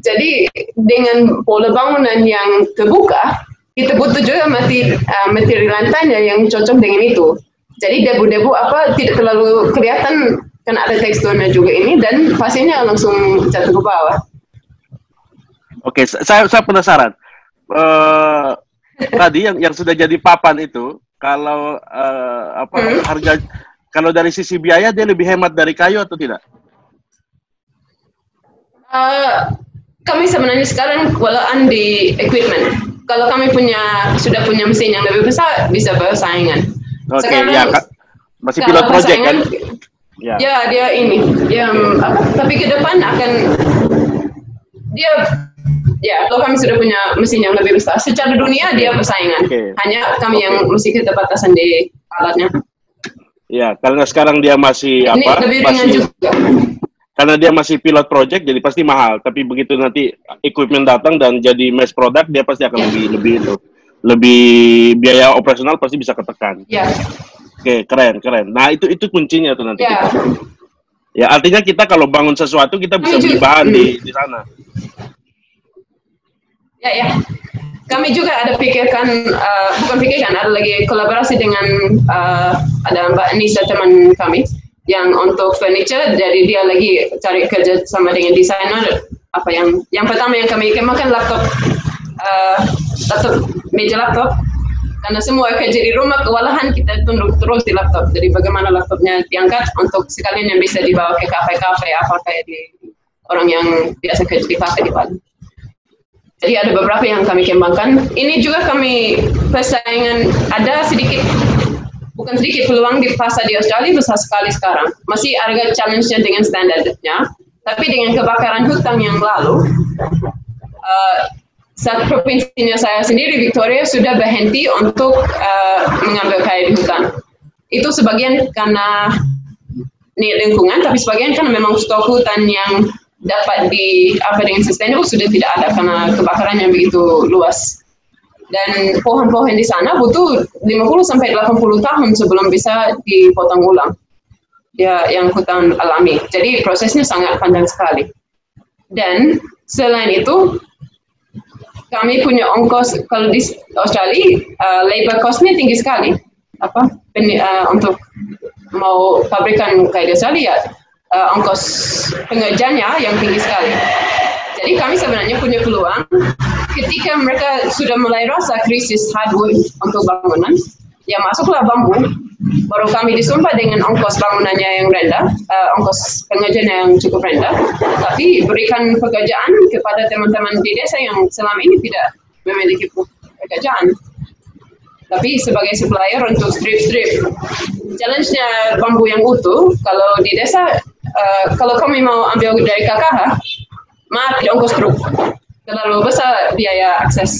Jadi dengan pola bangunan yang terbuka, kita butuh juga materi lantainya yang cocok dengan itu. Jadi debu-debu tidak terlalu kelihatan kan ada teksturnya juga ini dan pasirnya langsung jatuh ke bawah. Oke, saya penasaran. Tadi yang sudah jadi papan itu, kalau harga, kalau dari sisi biaya dia lebih hemat dari kayu atau tidak? Kami sebenarnya sekarang walaan di equipment. Kalau kami sudah punya mesin yang lebih besar, bisa bersaingan. Oke, ya, masih pilot project kan? Ya, dia ini. Tapi ke depan akan kalau kami sudah punya mesin yang lebih besar, secara dunia dia bersaingan. Hanya kami yang masih keterbatasan di alatnya. Ya, karena sekarang dia masih lebih ringan juga. Karena dia masih pilot project, jadi pasti mahal. Tapi begitu nanti equipment datang dan jadi mass product, dia pasti akan lebih biaya operasional pasti bisa ketekan. Ya. Oke, keren. Nah itu kuncinya tuh nanti kita. Ya artinya kita kalau bangun sesuatu kita bisa beli bahan di sana. Ya. Kami juga ada ada lagi kolaborasi dengan ada Mbak Nisa teman kami. Yang untuk furniture, jadi dia lagi cari kerja sama dengan desainer. Yang pertama yang kami kemukan laptop, meja laptop, karena semua kerja di rumah kewalahan kita tunduk terus di laptop. Jadi bagaimana laptopnya diangkat untuk sekalian yang bisa dibawa ke kafe-kafe kayak di orang yang biasa kerja di kafe di Bali. Jadi ada beberapa yang kami kembangkan. Ini juga kami persaingan, ada sedikit bukan sedikit peluang di pasar di Australia besar sekali sekarang. Masih ada challenge-nya dengan standarnya, tapi dengan kebakaran hutan yang lalu, saat provinsinya saya sendiri, Victoria, sudah berhenti untuk mengambil kayu di hutan. Itu sebagian karena lingkungan, tapi sebagian karena memang stok hutan yang dapat dengan sustainable sudah tidak ada karena kebakaran yang begitu luas. Dan pohon-pohon di sana butuh 50-80 tahun sebelum bisa dipotong ulang. Ya, yang hutan alami. Jadi prosesnya sangat panjang sekali. Dan selain itu, kami punya ongkos, kalau di Australia, labor cost-nya tinggi sekali. Untuk mau pabrikan kayu di Australia, ongkos pengerjanya yang tinggi sekali. Jadi kami sebenarnya punya peluang ketika mereka sudah mulai rasa krisis hardwood untuk bangunan, ya masuklah bambu, baru kami disumpah dengan ongkos bangunannya yang rendah, ongkos pengerjaan yang cukup rendah, tapi berikan pekerjaan kepada teman-teman di desa yang selama ini tidak memiliki pekerjaan. Tapi sebagai supplier untuk strip-strip, challenge-nya bambu yang utuh, kalau di desa, kalau kami mau ambil dari KKH, tidak ongkos truk. Terlalu besar biaya akses,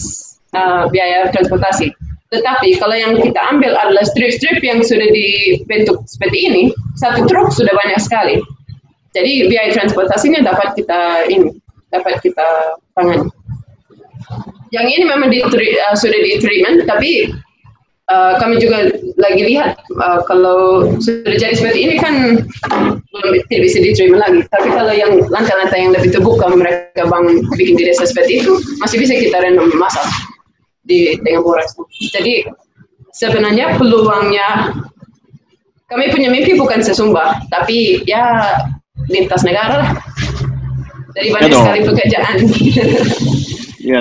biaya transportasi. Tetapi kalau yang kita ambil adalah strip-strip yang sudah dibentuk seperti ini, satu truk sudah banyak sekali. Jadi biaya transportasinya dapat kita tangani. Yang ini memang sudah di-treatment, tapi kami juga lagi lihat kalau sudah jadi seperti ini kan belum tidak bisa diterima lagi. Tapi kalau yang lantai-lantai yang lebih terbuka mereka bikin di desa seperti itu masih bisa kita random masak dengan borax. Jadi sebenarnya peluangnya kami punya mimpi bukan sesumba, tapi ya lintas negara lah. Jadi banyak sekali pekerjaan. Ya,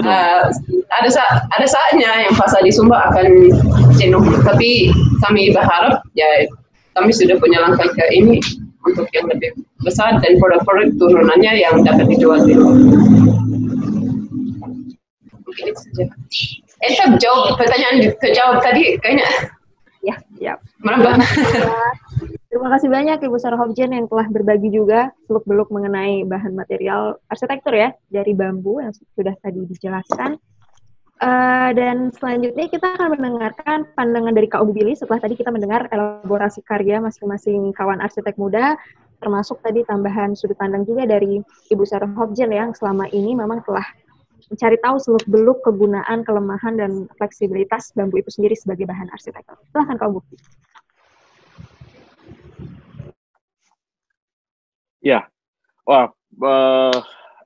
ada saatnya yang pasar di Sumba akan jenuh, tapi kami berharap ya kami sudah punya langkah ke ini untuk yang lebih besar dan produk-produk turunannya yang dapat dijual di luar. Mungkin itu saja. Jawab pertanyaan kejawab tadi kayaknya. Ya. Merambah. Terima kasih banyak Ibu Sarah Hopjen yang telah berbagi juga seluk-beluk mengenai bahan material arsitektur ya dari bambu yang sudah tadi dijelaskan. Dan selanjutnya kita akan mendengarkan pandangan dari Kak Ubu Billy setelah tadi kita mendengar elaborasi karya masing-masing kawan arsitek muda, termasuk tadi tambahan sudut pandang juga dari Ibu Sarah Hopjen yang selama ini memang telah mencari tahu seluk-beluk kegunaan, kelemahan, dan fleksibilitas bambu itu sendiri sebagai bahan arsitektur. Silahkan Kak Ubu. Ya, wah,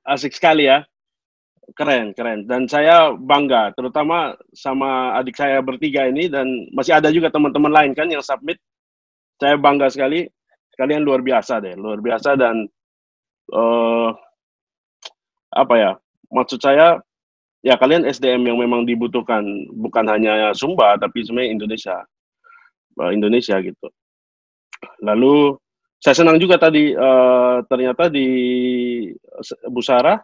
asik sekali ya, keren. Dan saya bangga, terutama sama adik saya bertiga ini, dan masih ada juga teman-teman lain kan yang submit. Saya bangga sekali, kalian luar biasa dan maksud saya, ya kalian SDM yang memang dibutuhkan, bukan hanya Sumba, tapi sebenarnya Indonesia gitu. Lalu, saya senang juga tadi ternyata di Bu Sarah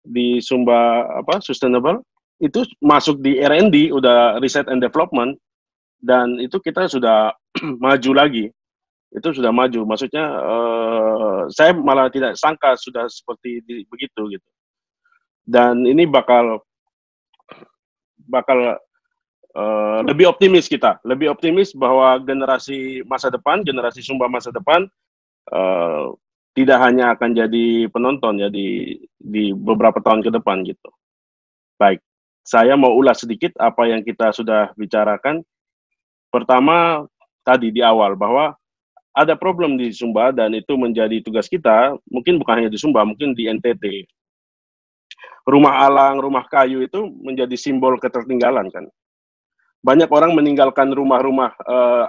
di Sumba Sustainable itu masuk di R&D, udah Research and Development, dan itu kita sudah maju lagi. Itu sudah maju, maksudnya saya malah tidak sangka sudah seperti begitu gitu. Dan ini bakal lebih optimis bahwa generasi Sumba masa depan tidak hanya akan jadi penonton ya di beberapa tahun ke depan gitu. Baik, saya mau ulas sedikit apa yang kita sudah bicarakan. Pertama, tadi di awal bahwa ada problem di Sumba dan itu menjadi tugas kita, mungkin bukan hanya di Sumba, mungkin di NTT. Rumah alang, rumah kayu itu menjadi simbol ketertinggalan kan. Banyak orang meninggalkan rumah-rumah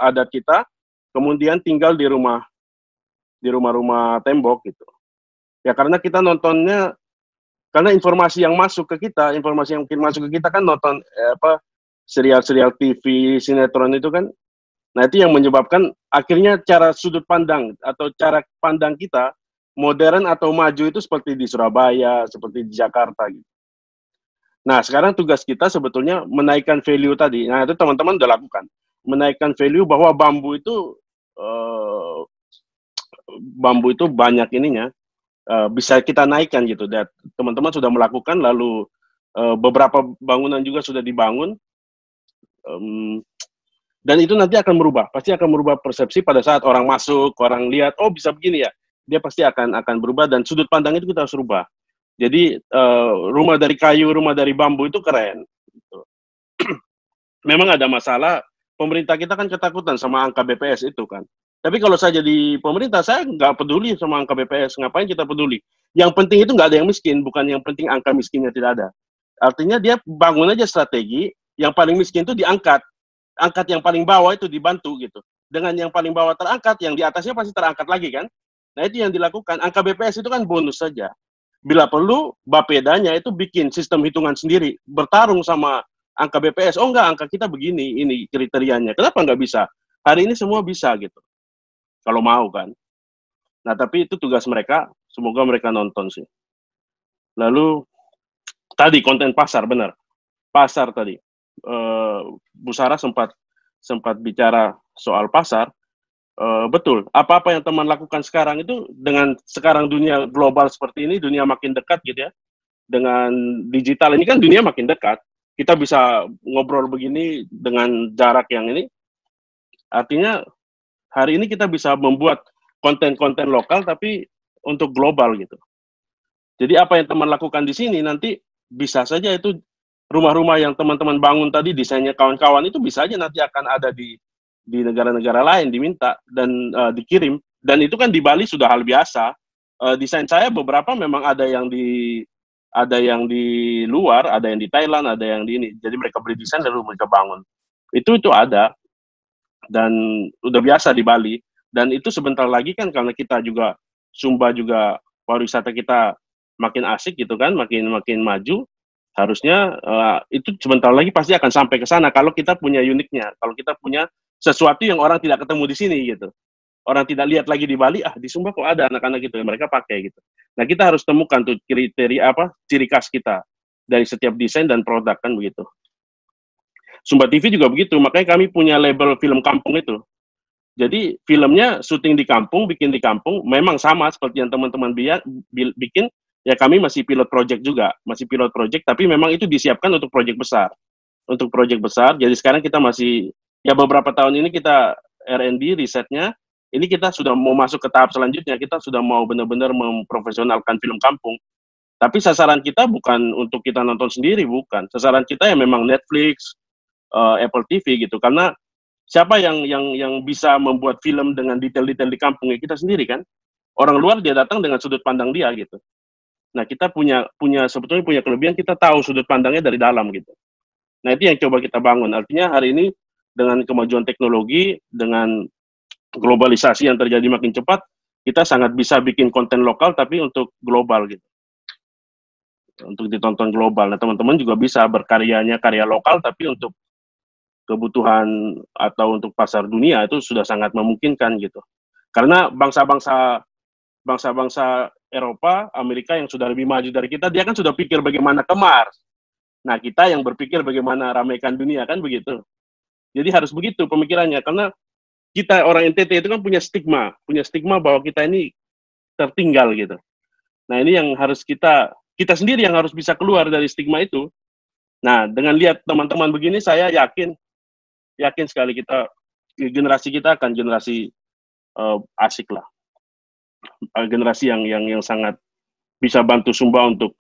adat kita, kemudian tinggal di rumah-rumah tembok gitu. Ya karena kita nontonnya, karena informasi yang masuk ke kita kan nonton serial-serial TV, sinetron itu kan. Nah itu yang menyebabkan akhirnya sudut pandang atau cara pandang kita modern atau maju itu seperti di Surabaya, seperti di Jakarta gitu. Nah sekarang tugas kita sebetulnya menaikkan value tadi. Nah itu teman-teman udah lakukan. menaikkan value bahwa bambu itu banyak ininya, bisa kita naikkan gitu. Dan teman-teman sudah melakukan, lalu beberapa bangunan juga sudah dibangun, dan itu nanti akan merubah, pasti akan merubah persepsi pada saat orang masuk, orang lihat, oh bisa begini ya, dia pasti akan berubah, dan sudut pandang itu kita harus rubah. Jadi rumah dari kayu, rumah dari bambu itu keren. Gitu. Memang ada masalah, pemerintah kita kan ketakutan sama angka BPS itu kan. Tapi kalau saya jadi pemerintah, saya nggak peduli sama angka BPS, ngapain kita peduli? Yang penting itu nggak ada yang miskin, bukan yang penting angka miskinnya tidak ada. Artinya dia bangun aja strategi, yang paling miskin itu diangkat. Angkat yang paling bawah itu dibantu gitu. Dengan yang paling bawah terangkat, yang di atasnya pasti terangkat lagi kan. Nah itu yang dilakukan. Angka BPS itu kan bonus saja. Bila perlu, Bapedanya itu bikin sistem hitungan sendiri, bertarung sama angka BPS. Oh enggak, angka kita begini, ini kriterianya. Kenapa nggak bisa? Hari ini semua bisa gitu. Kalau mau kan. Nah tapi itu tugas mereka, semoga mereka nonton sih. Lalu, tadi konten pasar, benar. Pasar tadi. Bu Sarah sempat bicara soal pasar, betul. Apa-apa yang teman lakukan sekarang itu dengan sekarang dunia global seperti ini, dunia makin dekat gitu ya, dengan digital ini kan dunia makin dekat. Kita bisa ngobrol begini dengan jarak yang ini. Artinya hari ini kita bisa membuat konten-konten lokal tapi untuk global gitu. Jadi apa yang teman lakukan di sini nanti bisa saja itu rumah-rumah yang teman-teman bangun tadi, desainnya kawan-kawan itu bisa aja nanti akan ada di negara-negara lain, diminta dan dikirim. Dan itu kan di Bali sudah hal biasa. Desain saya beberapa memang ada yang di luar, ada yang di Thailand, ada yang di ini. Jadi mereka beli desain lalu mereka bangun. Itu ada dan udah biasa di Bali. Dan itu sebentar lagi kan karena kita juga Sumba juga pariwisata kita makin asik gitu kan, makin maju. Harusnya itu sebentar lagi pasti akan sampai ke sana kalau kita punya uniknya, kalau kita punya sesuatu yang orang tidak ketemu di sini gitu. Orang tidak lihat lagi di Bali, di Sumba kok ada anak-anak gitu, mereka pakai gitu. Nah kita harus temukan tuh kriteria ciri khas kita dari setiap desain dan produk kan begitu. Sumba TV juga begitu, makanya kami punya label film kampung itu. Jadi filmnya syuting di kampung, bikin di kampung, memang sama seperti yang teman-teman bikin. Ya kami masih pilot project juga, tapi memang itu disiapkan untuk project besar. Untuk project besar, jadi sekarang kita masih, ya beberapa tahun ini kita R&D, risetnya, ini kita sudah mau masuk ke tahap selanjutnya, kita sudah mau benar-benar memprofesionalkan film kampung. Tapi sasaran kita bukan untuk kita nonton sendiri, bukan. Sasaran kita ya memang Netflix, Apple TV gitu, karena siapa yang bisa membuat film dengan detail-detail di kampung, ya kita sendiri kan. Orang luar dia datang dengan sudut pandang dia gitu. Nah, kita sebetulnya punya kelebihan, kita tahu sudut pandangnya dari dalam gitu. Nah, itu yang coba kita bangun. Artinya hari ini dengan kemajuan teknologi, dengan globalisasi yang terjadi makin cepat, kita sangat bisa bikin konten lokal tapi untuk global gitu. Untuk ditonton global. Nah, teman-teman juga bisa berkaryanya karya lokal tapi untuk kebutuhan atau untuk pasar dunia itu sudah sangat memungkinkan gitu. Karena bangsa-bangsa Eropa, Amerika yang sudah lebih maju dari kita, dia kan sudah pikir bagaimana ke Mars. Nah, kita yang berpikir bagaimana ramaikan dunia, kan begitu. Jadi harus begitu pemikirannya, karena kita orang NTT itu kan punya stigma bahwa kita ini tertinggal gitu. Nah, ini yang harus kita sendiri yang harus bisa keluar dari stigma itu. Nah, dengan lihat teman-teman begini, saya yakin sekali generasi kita akan generasi asik lah. Generasi yang sangat bisa bantu Sumba untuk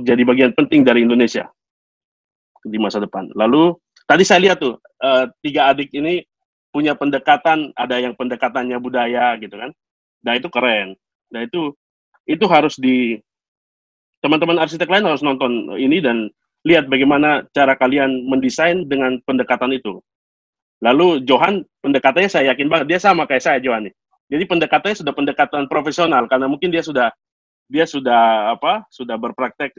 jadi bagian penting dari Indonesia di masa depan. Lalu tadi saya lihat tuh 3 adik ini punya pendekatan, ada yang pendekatannya budaya gitu kan. Nah itu keren. Nah itu harus teman-teman arsitek lain harus nonton ini dan lihat bagaimana cara kalian mendesain dengan pendekatan itu. Lalu Johan pendekatannya saya yakin banget dia sama kayak saya Johan nih. Jadi pendekatannya sudah pendekatan profesional karena mungkin dia sudah berpraktek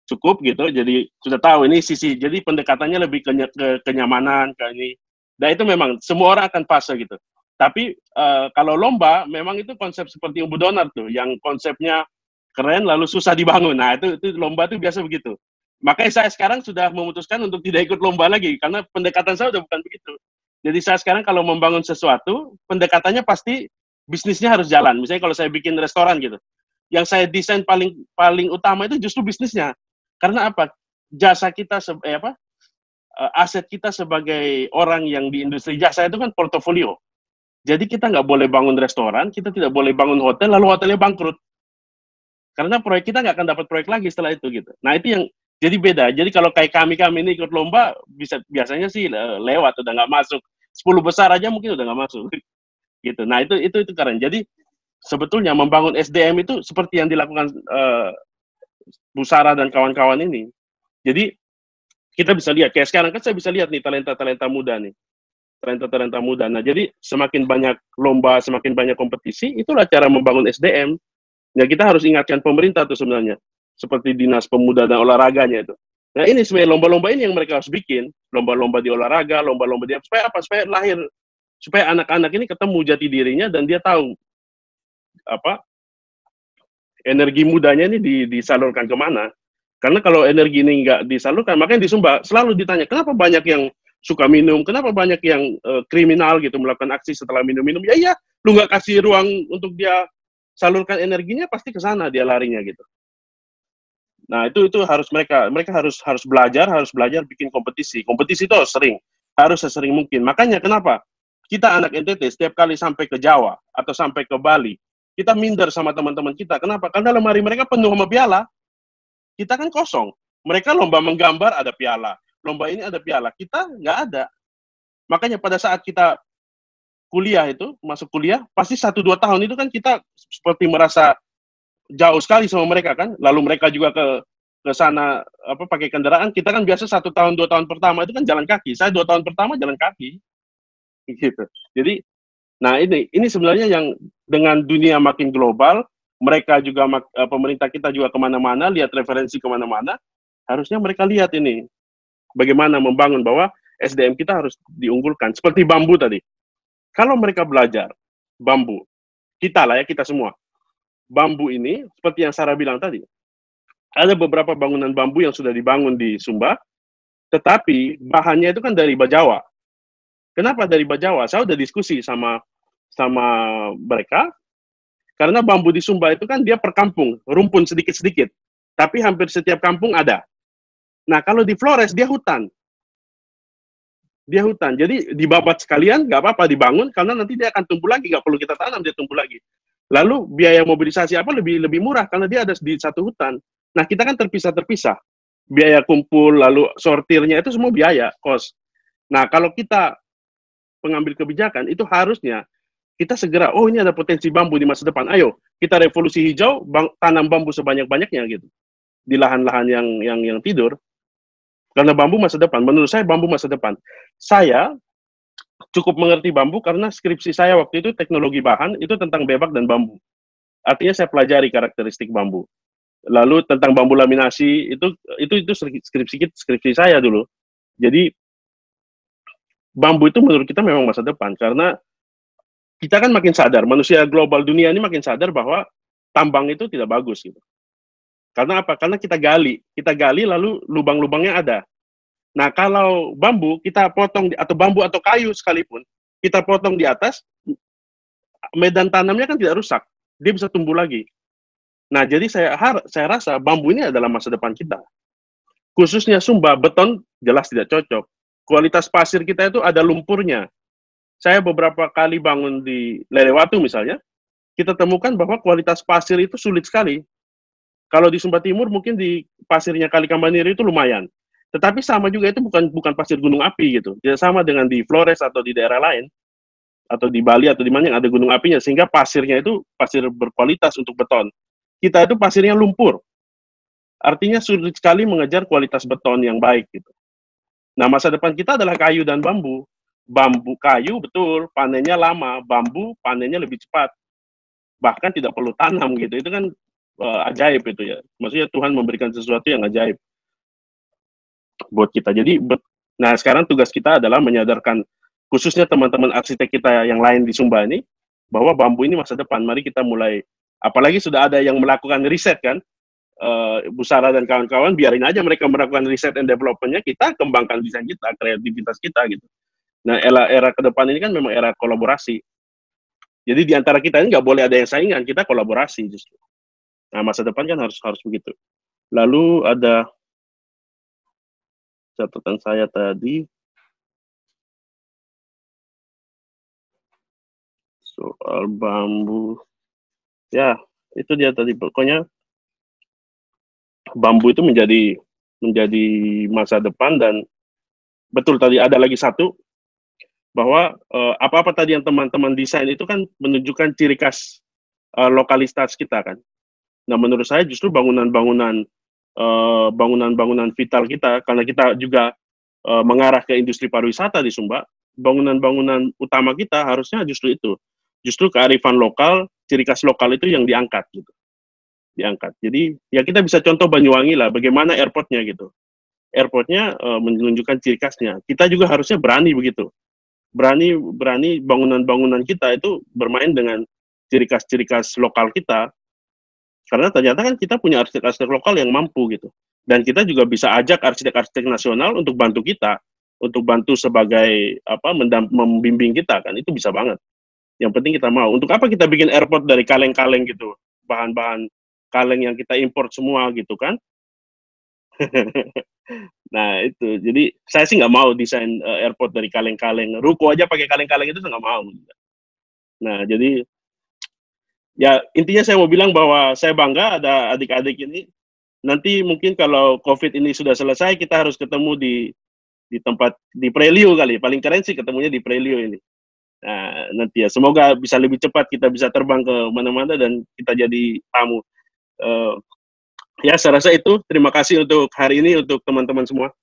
cukup gitu. Jadi sudah tahu ini sisi. Jadi pendekatannya lebih ke kenyamanan ke ini. Dan itu memang semua orang akan fase gitu. Tapi kalau lomba memang itu konsep seperti Umbu Donar tuh yang konsepnya keren lalu susah dibangun. Nah, itu lomba tuh biasa begitu. Makanya saya sekarang sudah memutuskan untuk tidak ikut lomba lagi, karena pendekatan saya udah bukan begitu. Jadi saya sekarang kalau membangun sesuatu, pendekatannya pasti bisnisnya harus jalan. Misalnya kalau saya bikin restoran gitu, yang saya desain paling utama itu justru bisnisnya. Karena apa? Jasa kita, aset kita sebagai orang yang di industri jasa itu kan portofolio. Jadi kita nggak boleh bangun restoran, kita tidak boleh bangun hotel, lalu hotelnya bangkrut. Karena proyek kita nggak akan dapat proyek lagi setelah itu gitu. Nah itu yang jadi beda. Jadi kalau kayak kami ini ikut lomba, biasanya sih lewat, udah nggak masuk. 10 besar aja mungkin udah nggak masuk. Gitu. Nah itu keren. Jadi sebetulnya membangun SDM itu seperti yang dilakukan Bu Sarah dan kawan-kawan ini. Jadi kita bisa lihat, kayak sekarang kan saya bisa lihat nih talenta-talenta muda nih. Talenta-talenta muda. Nah jadi semakin banyak lomba, semakin banyak kompetisi, itulah cara membangun SDM. Ya kita harus ingatkan pemerintah tuh sebenarnya, seperti Dinas Pemuda dan Olahraganya itu. Nah ini sebenarnya lomba-lomba ini yang mereka harus bikin, lomba-lomba di olahraga, lomba-lomba di supaya apa? Supaya lahir, supaya anak-anak ini ketemu jati dirinya dan dia tahu apa energi mudanya ini disalurkan kemana. Karena kalau energi ini nggak disalurkan, makanya di Sumba selalu ditanya kenapa banyak yang suka minum, kenapa banyak yang kriminal gitu melakukan aksi setelah minum-minum. Ya iya, lu nggak kasih ruang untuk dia salurkan energinya, pasti ke sana dia larinya gitu. Nah itu harus mereka harus belajar bikin kompetisi itu harus sesering mungkin. Makanya kenapa kita anak NTT setiap kali sampai ke Jawa atau sampai ke Bali, kita minder sama teman-teman kita. Kenapa? Karena lemari mereka penuh sama piala, kita kan kosong. Mereka lomba menggambar ada piala, lomba ini ada piala, kita nggak ada. Makanya pada saat kita kuliah itu, masuk kuliah, pasti 1-2 tahun itu kan kita seperti merasa jauh sekali sama mereka kan, lalu mereka juga ke sana pakai kendaraan. Kita kan biasa 1 tahun 2 tahun pertama itu kan jalan kaki. Saya 2 tahun pertama jalan kaki, gitu. Jadi, nah ini sebenarnya yang dengan dunia makin global, mereka juga pemerintah kita juga kemana-mana, lihat referensi kemana-mana, harusnya mereka lihat ini bagaimana membangun bahwa SDM kita harus diunggulkan. Seperti bambu tadi. Kalau mereka belajar bambu, kita semua, bambu ini, seperti yang Sarah bilang tadi, ada beberapa bangunan bambu yang sudah dibangun di Sumba, tetapi bahannya itu kan dari Bajawa. Kenapa dari Bajawa? Saya udah diskusi sama mereka, karena bambu di Sumba itu kan dia per kampung, rumpun sedikit-sedikit, tapi hampir setiap kampung ada. Nah, kalau di Flores, dia hutan. Jadi dibabat sekalian, nggak apa-apa dibangun, karena nanti dia akan tumbuh lagi, nggak perlu kita tanam, dia tumbuh lagi. Lalu biaya mobilisasi lebih murah, karena dia ada di satu hutan. Nah, kita kan terpisah. Biaya kumpul, lalu sortirnya, itu semua biaya, kos. Nah, kalau kita pengambil kebijakan, itu harusnya kita segera, ini ada potensi bambu di masa depan, ayo, kita revolusi hijau, tanam bambu sebanyak-banyaknya, gitu. Di lahan-lahan yang tidur. Karena bambu masa depan, menurut saya bambu masa depan. Saya cukup mengerti bambu karena skripsi saya waktu itu teknologi bahan, itu tentang bebak dan bambu. Artinya saya pelajari karakteristik bambu. Lalu tentang bambu laminasi, itu skripsi saya dulu. Jadi, bambu itu menurut kita memang masa depan, karena kita kan makin sadar, manusia global dunia ini makin sadar bahwa tambang itu tidak bagus, gitu. Karena apa? Karena kita gali lalu lubang-lubangnya ada. Nah, kalau bambu kita potong, atau bambu atau kayu sekalipun, kita potong di atas, medan tanamnya kan tidak rusak, dia bisa tumbuh lagi. Nah, jadi saya rasa bambu ini adalah masa depan kita. Khususnya Sumba, beton jelas tidak cocok. Kualitas pasir kita itu ada lumpurnya. Saya beberapa kali bangun di Lelewatu misalnya, kita temukan bahwa kualitas pasir itu sulit sekali. Kalau di Sumba Timur mungkin di pasirnya Kali Kambaniri itu lumayan. Tetapi sama juga itu bukan pasir gunung api gitu. Tidak sama dengan di Flores atau di daerah lain, atau di Bali atau di mana yang ada gunung apinya, sehingga pasirnya itu pasir berkualitas untuk beton. Kita itu pasirnya lumpur. Artinya sulit sekali mengejar kualitas beton yang baik gitu. Nah, masa depan kita adalah kayu dan bambu. Bambu, kayu betul, panennya lama, bambu panennya lebih cepat. Bahkan tidak perlu tanam gitu. Itu kan ajaib itu ya. Maksudnya Tuhan memberikan sesuatu yang ajaib buat kita. Jadi, nah sekarang tugas kita adalah menyadarkan khususnya teman-teman arsitek kita yang lain di Sumba ini, bahwa bambu ini masa depan. Mari kita mulai, apalagi sudah ada yang melakukan riset kan, Bu Sarah dan kawan-kawan biarin aja mereka melakukan riset and development-nya, kita kembangkan desain kita, kreativitas kita gitu. Nah, era ke depan ini kan memang era kolaborasi. Jadi di antara kita ini nggak boleh ada yang saingan, kita kolaborasi justru. Nah, masa depan kan harus begitu. Lalu ada catatan saya tadi soal bambu. Ya, itu dia tadi. Pokoknya bambu itu menjadi masa depan. Dan betul tadi ada lagi satu, bahwa apa-apa tadi yang teman-teman desain itu kan menunjukkan ciri khas lokalitas kita kan. Nah, menurut saya justru bangunan-bangunan vital kita, karena kita juga mengarah ke industri pariwisata di Sumba, bangunan-bangunan utama kita harusnya justru itu. Justru kearifan lokal, ciri khas lokal itu yang diangkat gitu. Diangkat. Jadi ya kita bisa contoh Banyuwangi lah, bagaimana airportnya gitu. Airportnya menunjukkan ciri khasnya. Kita juga harusnya berani begitu. Berani bangunan-bangunan kita itu bermain dengan ciri khas lokal kita. Karena ternyata kan kita punya arsitek-arsitek lokal yang mampu gitu. Dan kita juga bisa ajak arsitek-arsitek nasional untuk bantu kita, untuk bantu sebagai membimbing kita kan, itu bisa banget. Yang penting kita mau. Untuk apa kita bikin airport dari kaleng-kaleng gitu, bahan-bahan kaleng yang kita import semua gitu kan? Nah itu, jadi saya sih nggak mau desain airport dari kaleng-kaleng. Ruko aja pakai kaleng-kaleng itu saya nggak mau. Nah jadi ya intinya saya mau bilang bahwa saya bangga ada adik-adik ini. Nanti mungkin kalau COVID ini sudah selesai, kita harus ketemu di tempat di Prelio kali. Paling keren sih ketemunya di Prelio ini. Nah, nanti ya semoga bisa lebih cepat kita bisa terbang ke mana-mana dan kita jadi tamu. Ya saya rasa itu. Terima kasih untuk hari ini untuk teman-teman semua.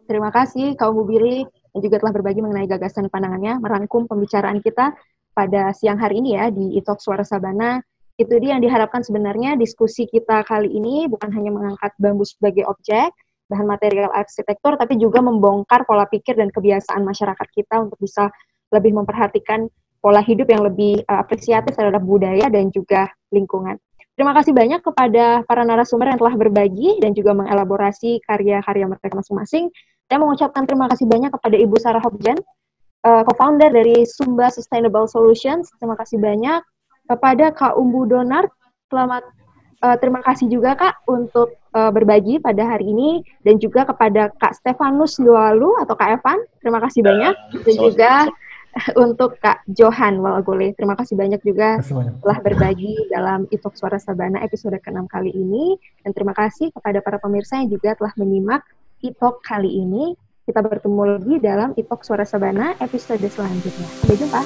Terima kasih Kak Bu Billy yang juga telah berbagi mengenai gagasan pandangannya, merangkum pembicaraan kita pada siang hari ini ya di e-talk Suara Sabana. Itu dia yang diharapkan sebenarnya diskusi kita kali ini bukan hanya mengangkat bambu sebagai objek, bahan material arsitektur, tapi juga membongkar pola pikir dan kebiasaan masyarakat kita untuk bisa lebih memperhatikan pola hidup yang lebih apresiatif terhadap budaya dan juga lingkungan. Terima kasih banyak kepada para narasumber yang telah berbagi dan juga mengelaborasi karya-karya mereka masing-masing. Saya mengucapkan terima kasih banyak kepada Ibu Sarah Hopjan, co-founder dari Sumba Sustainable Solutions. Terima kasih banyak kepada Kak Umbu Donard. Terima kasih juga Kak untuk berbagi pada hari ini, dan juga kepada Kak Stefanus Lualu atau Kak Evan. Terima kasih banyak. Dan juga untuk Kak Johan Walgole. Terima kasih banyak juga telah berbagi dalam e-talk Suara Sabana episode ke-6 kali ini. Dan terima kasih kepada para pemirsa yang juga telah menyimak e-talk kali ini. Kita bertemu lagi dalam e-talk Suara Sabana episode selanjutnya. Sampai jumpa.